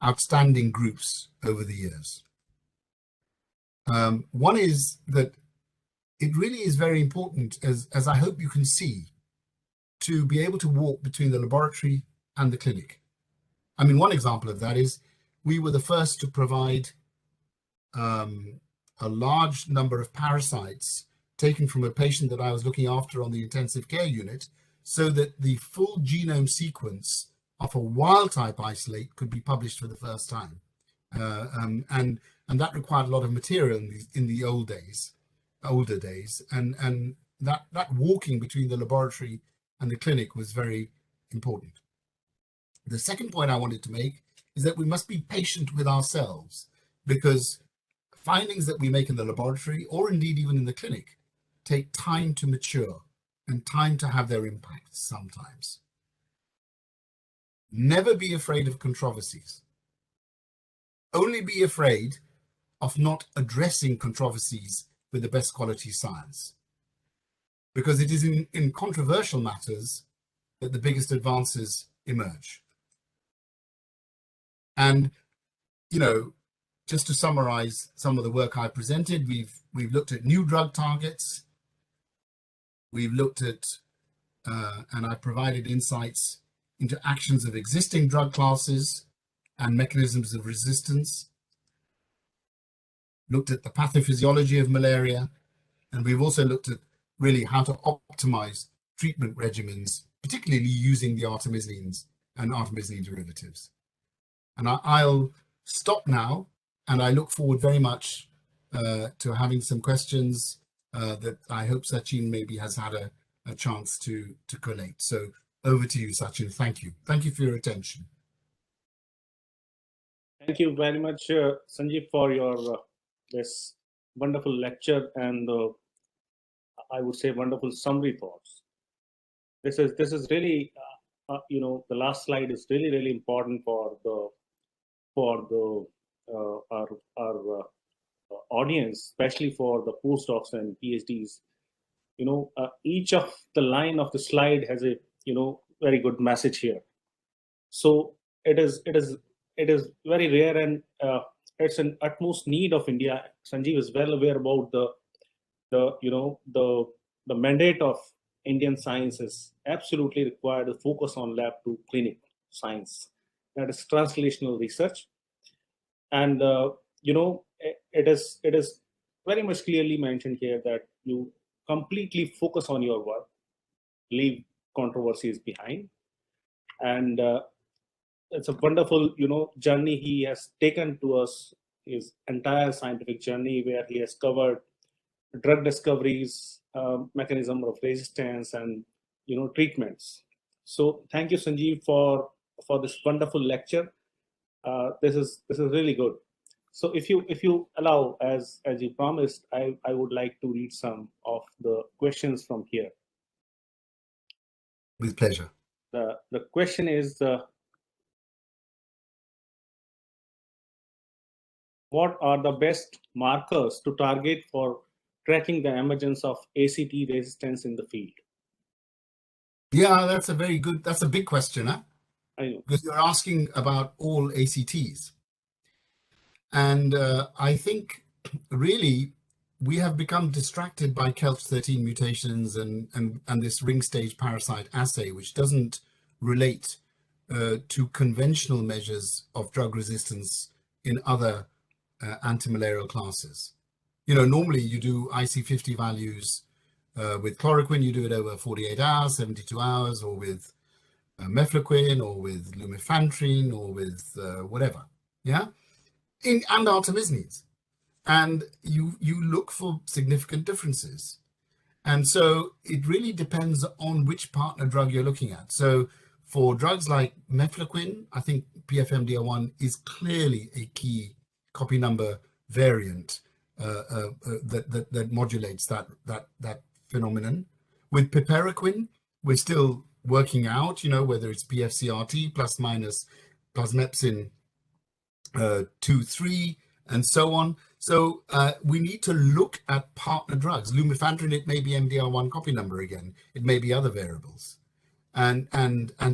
outstanding groups over the years. One is that it really is very important, as I hope you can see, to be able to walk between the laboratory and the clinic. I mean, one example of that is we were the first to provide a large number of parasites taken from a patient that I was looking after on the intensive care unit, so that the full genome sequence of a wild type isolate could be published for the first time. And that required a lot of material in the older days. And that walking between the laboratory and the clinic was very important. The second point I wanted to make is that we must be patient with ourselves, because findings that we make in the laboratory, or indeed even in the clinic, take time to mature and time to have their impact sometimes. Never be afraid of controversies. Only be afraid of not addressing controversies with the best quality science, because it is in controversial matters that the biggest advances emerge. And, you know, just to summarize some of the work I presented, we've looked at new drug targets. We've looked at, and I provided insights into actions of existing drug classes and mechanisms of resistance. Looked at the pathophysiology of malaria, and we've also looked at really how to optimize treatment regimens, particularly using the artemisinin and artemisinin derivatives. And I'll stop now, and I look forward very much to having some questions that I hope Sachin maybe has had a chance to collate. So over to you, Sachin. Thank you. Thank you for your attention. Thank you very much, Sanjeev, for your this wonderful lecture and I would say wonderful summary thoughts. This is really you know, the last slide is really important for our audience, especially for the postdocs and PhDs. You know, each of the line of the slide has a, you know, very good message here. So it is very rare, and it's an utmost need of India. Sanjeev is well aware about the mandate of Indian science is absolutely required to focus on lab to clinic science. That is translational research, and you know, it is very much clearly mentioned here that you completely focus on your work, leave controversies behind, and it's a wonderful, you know, journey he has taken to us, his entire scientific journey, where he has covered drug discoveries, mechanism of resistance, and, you know, treatments. So thank you, Sanjeev, for this wonderful lecture. This is really good. So if you allow, as you promised, I would like to read some of the questions from here. With pleasure. The question is, what are the best markers to target for tracking the emergence of ACT resistance in the field? Yeah, that's a big question, huh? I know. Because you're asking about all ACTs. And I think really we have become distracted by KELCH13 mutations and this ring stage parasite assay, which doesn't relate to conventional measures of drug resistance in other antimalarial classes. You know, normally you do IC50 values with chloroquine, you do it over 48 hours, 72 hours, or with mefloquine, or with lumefantrine, or with whatever. yeah, and artemisinin, and you look for significant differences. And so it really depends on which partner drug you're looking at. So for drugs like mefloquine, I think PFMDR1 is clearly a key copy number variant that modulates that phenomenon. With piperequine, we're still working out, whether it's PFCRT plus minus plasmepsin 2-3 and so on. So we need to look at partner drugs. Lumefantrine, it may be MDR1 copy number again. It may be other variables, and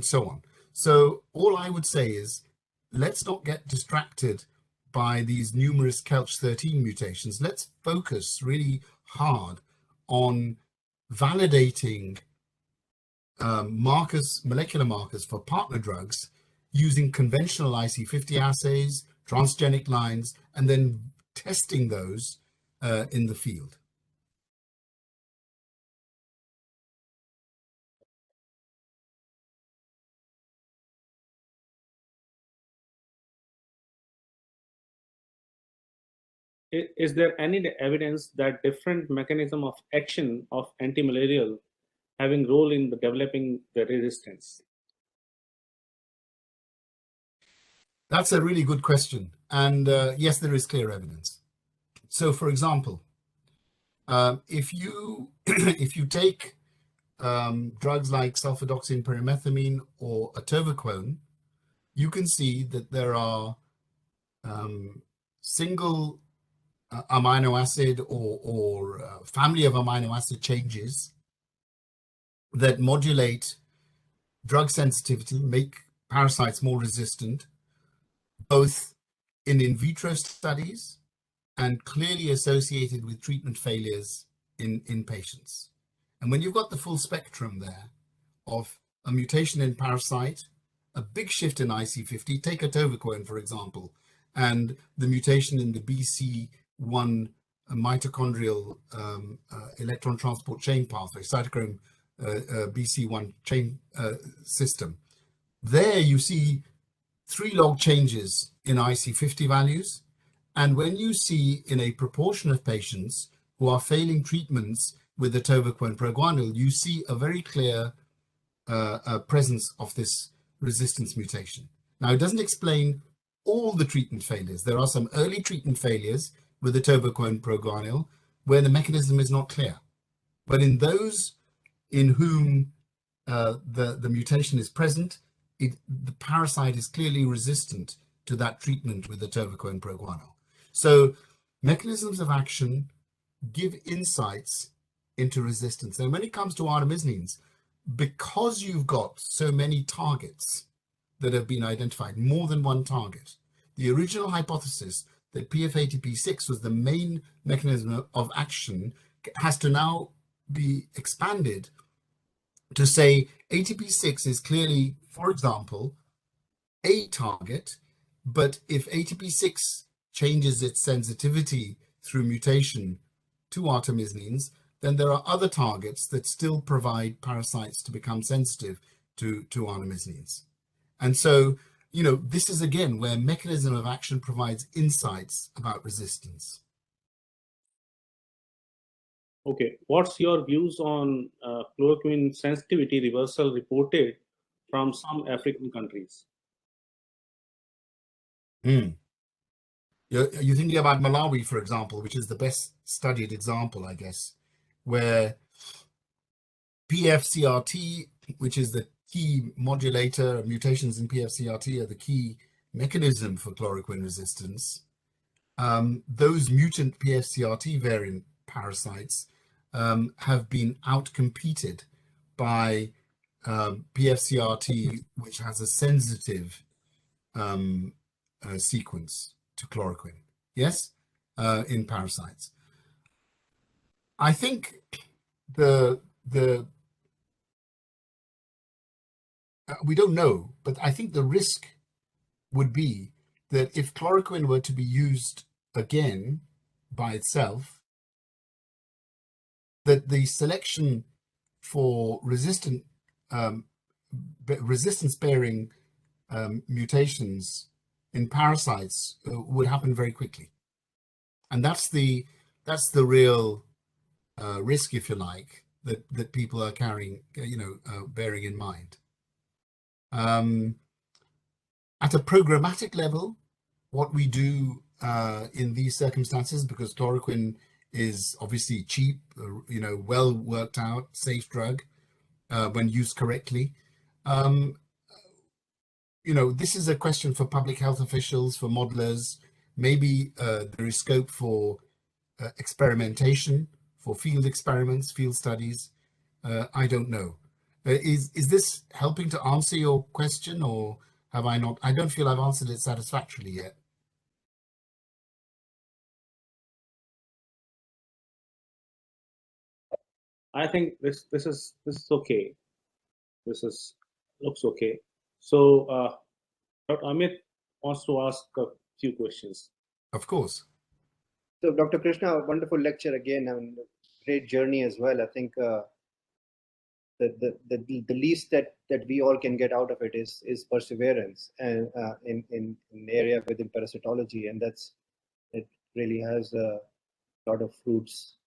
so on. So all I would say is, let's not get distracted by these numerous Kelch13 mutations. Let's focus really hard on validating molecular markers for partner drugs using conventional IC50 assays, transgenic lines, and then testing those in the field. Is there any evidence that different mechanism of action of antimalarial having role in developing the resistance? That's a really good question. And yes, there is clear evidence. So for example, if you take drugs like sulfadoxine pyrimethamine or atovaquone, you can see that there are single amino acid or family of amino acid changes that modulate drug sensitivity, make parasites more resistant, both in vitro studies and clearly associated with treatment failures in patients. And when you've got the full spectrum there of a mutation in parasite, a big shift in IC50, take atovaquone, for example, and the mutation in the BC1 mitochondrial electron transport chain pathway, cytochrome BC1 chain system. There you see 3 log changes in IC50 values. And when you see in a proportion of patients who are failing treatments with atovaquone proguanil, you see a very clear presence of this resistance mutation. Now, it doesn't explain all the treatment failures. There are some early treatment failures with atovaquone proguanil where the mechanism is not clear. But in those in whom the mutation is present, the parasite is clearly resistant to that treatment with atovaquone proguanil. So mechanisms of action give insights into resistance. And when it comes to artemisinins, because you've got so many targets that have been identified, more than one target, the original hypothesis that PF-ATP6 was the main mechanism of action has to now be expanded to say ATP6 is clearly, for example, a target, but if ATP6 changes its sensitivity through mutation to artemisinins, then there are other targets that still provide parasites to become sensitive to artemisinins. And so, this is again where mechanism of action provides insights about resistance. Okay, what's your views on chloroquine sensitivity reversal reported from some African countries? You're thinking about Malawi, for example, which is the best studied example, I guess, where PFCRT, which is the key modulator, mutations in PFCRT are the key mechanism for chloroquine resistance. Those mutant PFCRT variant parasites have been outcompeted by PFCRT, which has a sensitive sequence to chloroquine, yes, in parasites. I think we don't know, but I think the risk would be that if chloroquine were to be used again by itself, that the selection for resistance-bearing mutations in parasites would happen very quickly. And that's the real risk, if you like, that people are carrying, bearing in mind. At a programmatic level, what we do in these circumstances, because chloroquine is obviously cheap, well worked out, safe drug when used correctly. This is a question for public health officials, for modelers. Maybe there is scope for experimentation, for field experiments, field studies. I don't know. Is this helping to answer your question, or have I not? I don't feel I've answered it satisfactorily yet. I think this is okay. Looks okay. So Dr. Amit wants to ask a few questions. Of course. So Dr. Krishna, wonderful lecture again, and great journey as well. I think the least that we all can get out of it is perseverance, and in an area within parasitology, and it really has a lot of fruits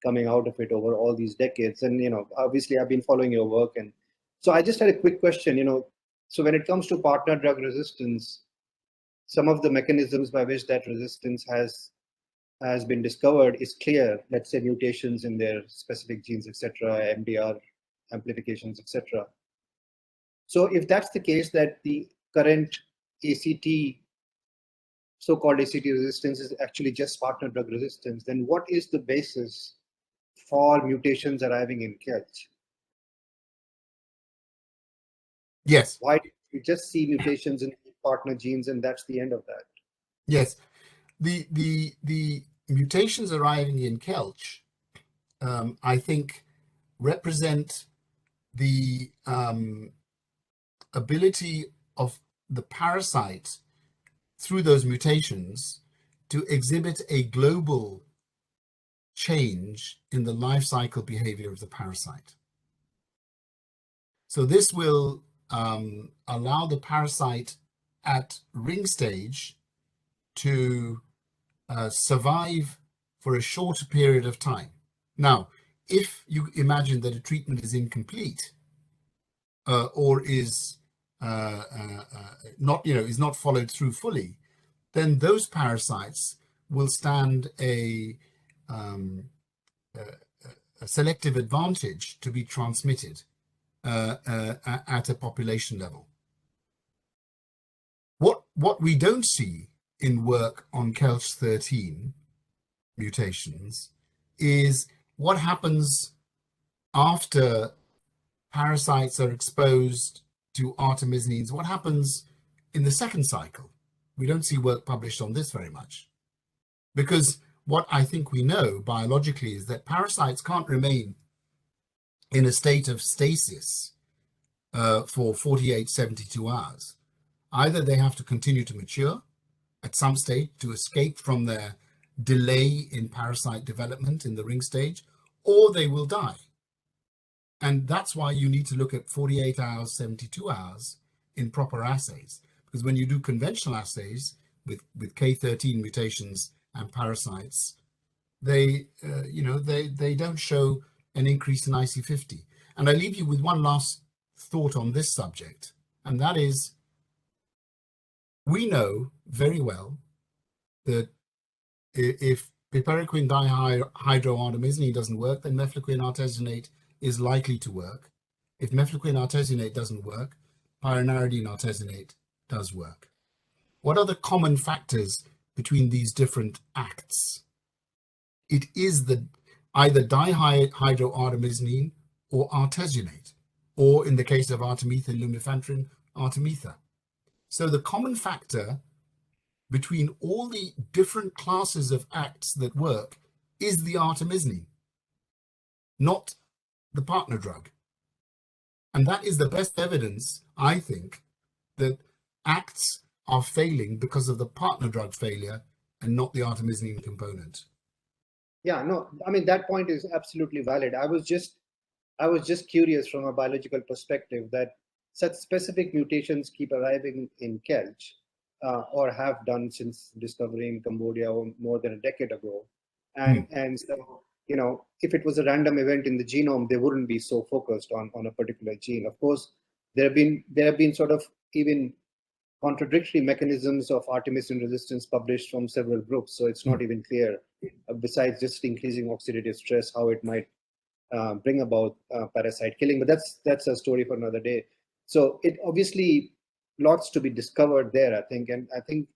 coming out of it over all these decades. And obviously I've been following your work, and so I just had a quick question. So when it comes to partner drug resistance, some of the mechanisms by which that resistance has been discovered is clear. Let's say mutations in their specific genes, etc., MDR amplifications, etc. So if that's the case, that the current ACT, so-called ACT resistance, is actually just partner drug resistance, then what is the basis for mutations arriving in Kelch? Yes. Why do you just see mutations in partner genes and that's the end of that? Yes. The mutations arriving in Kelch, I think, represent the ability of the parasite through those mutations to exhibit a global change in the life cycle behavior of the parasite. So this will allow the parasite at ring stage to survive for a shorter period of time. Now, if you imagine that a treatment is incomplete or is not followed through fully, then those parasites will stand a selective advantage to be transmitted at a population level. What we don't see in work on Kelch 13 mutations is what happens after parasites are exposed to artemisinins. What happens in the second cycle? We don't see work published on this very much, because what I think we know biologically is that parasites can't remain in a state of stasis for 48, 72 hours. Either they have to continue to mature at some stage to escape from their delay in parasite development in the ring stage, or they will die. And that's why you need to look at 48 hours, 72 hours in proper assays. Because when you do conventional assays with K13 mutations and parasites, they don't show an increase in IC50. And I leave you with one last thought on this subject, and that is, we know very well that if piperacin dihydroartemisinin doesn't work, then mefloquine artesunate is likely to work. If mefloquine artesunate doesn't work, pyronaridine artesunate does work. What are the common factors between these different acts? It is either dihydroartemisinin or artesunate, or in the case of artemether lumefantrine, artemether. So the common factor between all the different classes of acts that work is the artemisinin, not the partner drug. And that is the best evidence, I think, that acts are failing because of the partner drug failure and not the artemisinin component. Yeah, no, I mean, that point is absolutely valid. I was just curious from a biological perspective that such specific mutations keep arriving in Kelch. or have done since discovery in Cambodia more than a decade ago. And so, you know, if it was a random event in the genome, they wouldn't be so focused on a particular gene. Of course, there have been sort of even contradictory mechanisms of artemisinin resistance published from several groups. So it's not even clear, besides just increasing oxidative stress, how it might bring about parasite killing. But that's a story for another day. So it obviously lots to be discovered there, I think. And I think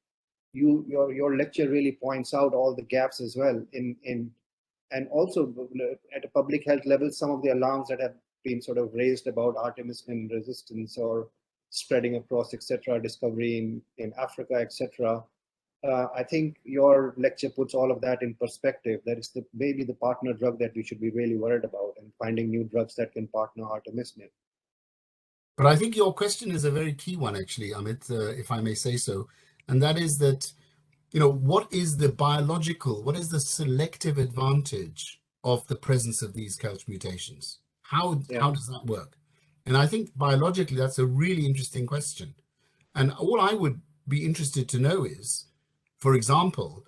your lecture really points out all the gaps as well and also at a public health level, some of the alarms that have been sort of raised about artemisinin resistance or spreading across, etc., discovery in Africa, etc. I think your lecture puts all of that in perspective. That is maybe the partner drug that we should be really worried about, and finding new drugs that can partner artemisinin. But I think your question is a very key one, actually, Amit, if I may say so, and that is that, you know, what is the selective advantage of the presence of these couch mutations? How does that work? And I think biologically, that's a really interesting question. And all I would be interested to know is, for example,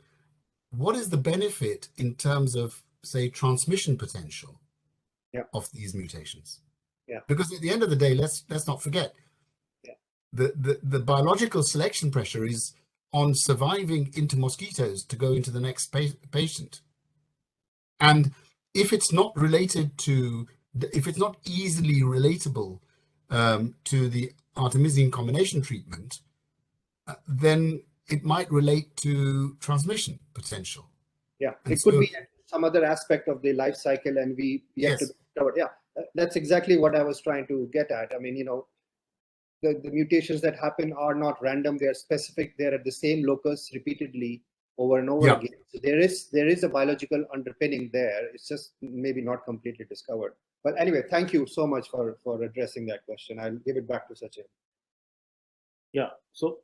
what is the benefit in terms of, say, transmission potential of these mutations? Because at the end of the day, let's not forget, the biological selection pressure is on surviving into mosquitoes to go into the next patient. And if it's not related to, if it's not easily relatable to the artemisinin combination treatment, then it might relate to transmission potential. Yeah, and it could be some other aspect of the life cycle, and we have to discover. Yeah, that's exactly what I was trying to get at. I mean, you know, the mutations that happen are not random; they are specific. They're at the same locus repeatedly over and over again. So there is a biological underpinning there. It's just maybe not completely discovered. But anyway, thank you so much for addressing that question. I'll give it back to Sachin. Yeah. So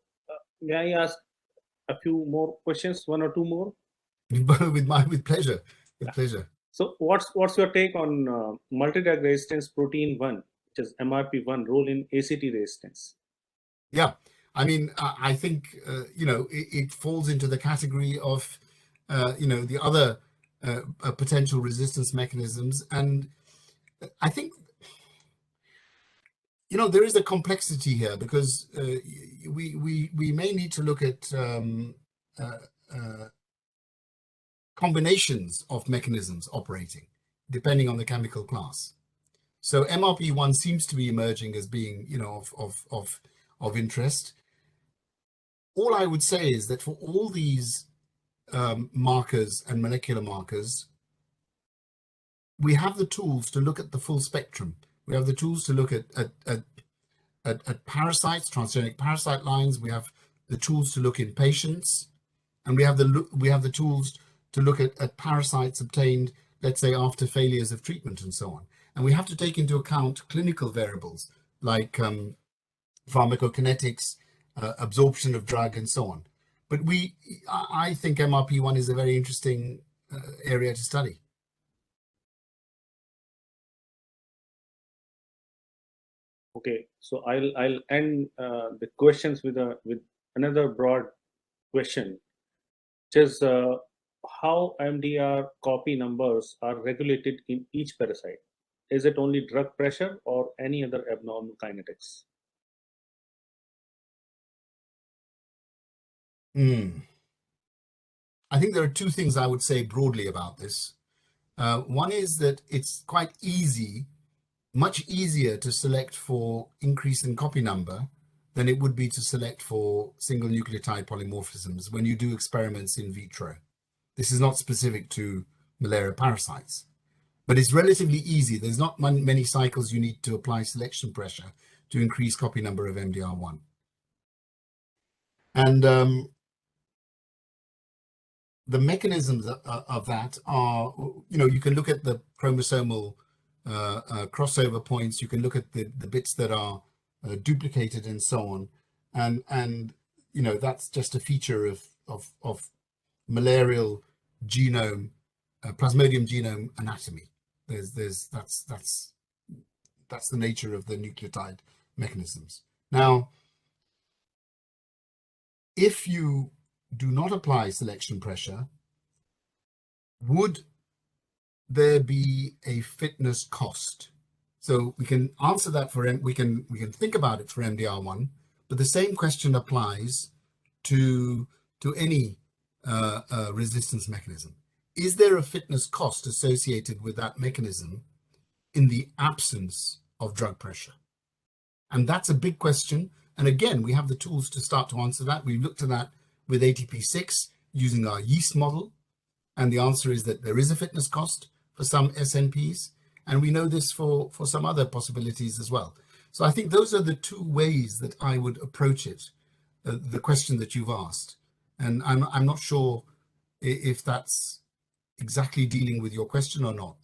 may I ask a few more questions? One or two more? with pleasure. With pleasure. So what's your take on multi-drug resistance protein 1, which is MRP1, role in ACT resistance? Yeah, I mean, I think, you know, it falls into the category of, you know, the other potential resistance mechanisms. And I think, you know, there is a complexity here because we may need to look at combinations of mechanisms operating depending on the chemical class. So MRP1 seems to be emerging as being, you know, of interest. All I would say is that for all these markers and molecular markers, we have the tools to look at the full spectrum. We have the tools to look at parasites, transgenic parasite lines. We have the tools to look in patients, and we have the tools to look at parasites obtained, let's say, after failures of treatment and so on. And we have to take into account clinical variables like pharmacokinetics, absorption of drug, and so on. But I think MRP1 is a very interesting area to study. Okay, so I'll end the questions with another broad question, which is how MDR copy numbers are regulated in each parasite. Is it only drug pressure or any other abnormal kinetics? I think there are two things I would say broadly about this. One is that it's quite easy, much easier to select for increase in copy number than it would be to select for single nucleotide polymorphisms when you do experiments in vitro. This is not specific to malaria parasites, but it's relatively easy. There's not many cycles you need to apply selection pressure to increase copy number of MDR1. And the mechanisms of that are, you know, you can look at the chromosomal crossover points, you can look at the bits that are duplicated and so on. And you know, that's just a feature of malarial genome, Plasmodium genome anatomy. That's the nature of the nucleotide mechanisms. Now, if you do not apply selection pressure, would there be a fitness cost? So we can answer that for we can think about it for MDR1, but the same question applies to any resistance mechanism. Is there a fitness cost associated with that mechanism in the absence of drug pressure? And that's a big question. And again, we have the tools to start to answer that. We looked at that with ATP6 using our yeast model. And the answer is that there is a fitness cost for some SNPs. And we know this for some other possibilities as well. So I think those are the two ways that I would approach it, the question that you've asked. And I'm not sure if that's exactly dealing with your question or not.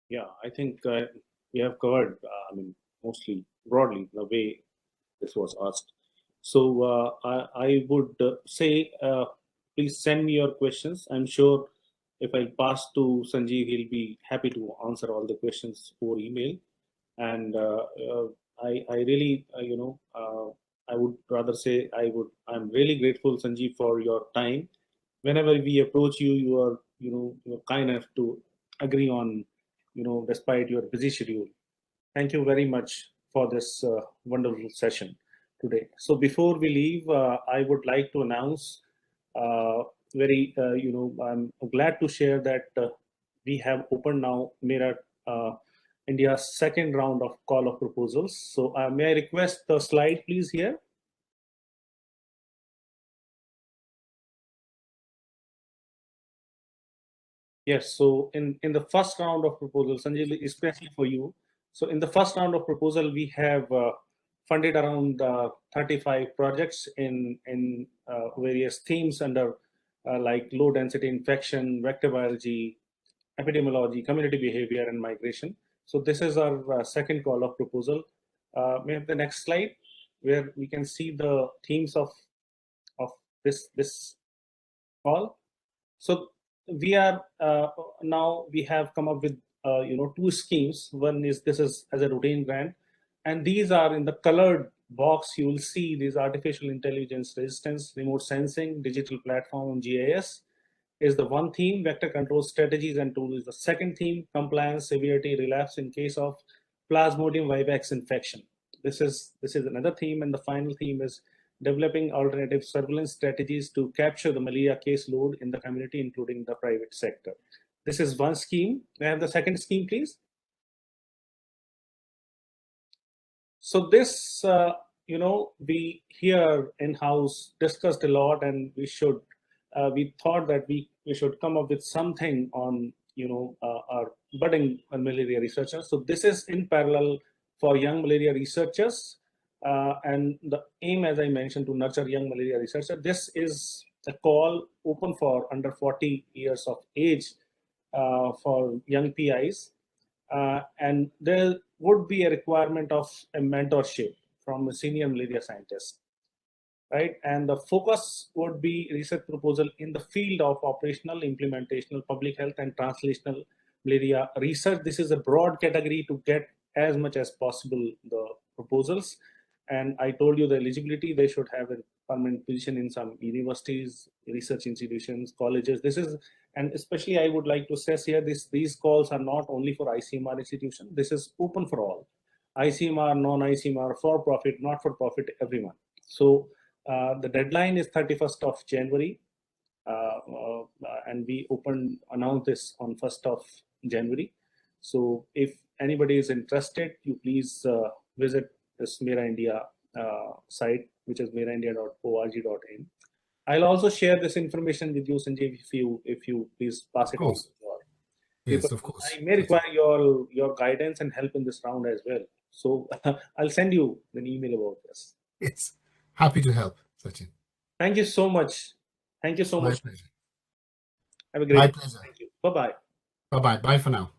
Yeah, I think we have covered, mostly broadly the way this was asked. So I would say, please send me your questions. I'm sure if I pass to Sanjeev, he'll be happy to answer all the questions over email. And I really, I would rather say I'm really grateful, Sanjeev, for your time. Whenever we approach you, you are, you're kind enough to agree on, despite your busy schedule. Thank you very much for this wonderful session today. So before we leave, I would like to announce I'm glad to share that we have opened now MERA-India's second round of call of proposals. So may I request the slide, please, here? Yes, so in the first round of proposals, Sanjay, especially for you. So in the first round of proposal, we have funded around 35 projects in various themes under like low density infection, vector biology, epidemiology, community behavior, and migration. So this is our second call of proposal. We have the next slide where we can see the themes of this call. So we are now we have come up with two schemes. One is this is as a routine grant, and these are in the colored box. You will see these artificial intelligence resistance, remote sensing, digital platform, GIS is the one theme. Vector control strategies and tools is the second theme. Compliance, severity, relapse in case of Plasmodium vivax infection. This is another theme, and the final theme is developing alternative surveillance strategies to capture the malaria case load in the community, including the private sector. This is one scheme. May I have the second scheme, please? So this, we here in-house discussed a lot, and we thought that we should come up with something on, our budding malaria researchers. So this is in parallel for young malaria researchers. And the aim, as I mentioned, to nurture young malaria researchers. This is a call open for under 40 years of age for young PIs. And there would be a requirement of a mentorship from a senior malaria scientist, right? And the focus would be research proposal in the field of operational, implementational, public health, and translational malaria research. This is a broad category to get as much as possible the proposals. And I told you the eligibility, they should have a permanent position in some universities, research institutions, colleges. This is, and especially I would like to stress here, these calls are not only for ICMR institution. This is open for all. ICMR, non-ICMR, for-profit, not-for-profit, everyone. So the deadline is 31st of January. And we announced this on 1st of January. So if anybody is interested, you please visit this MERA-India site, which is meraindia.org.in. I'll also share this information with you, Sanjeev, if you please pass it on. Yes, of course. I may require your guidance and help in this round as well. So I'll send you an email about this. Yes, happy to help, Sachin. Thank you so much. Thank you so much. My pleasure. Have a great day. My pleasure. Thank you. Bye-bye. Bye-bye. Bye for now.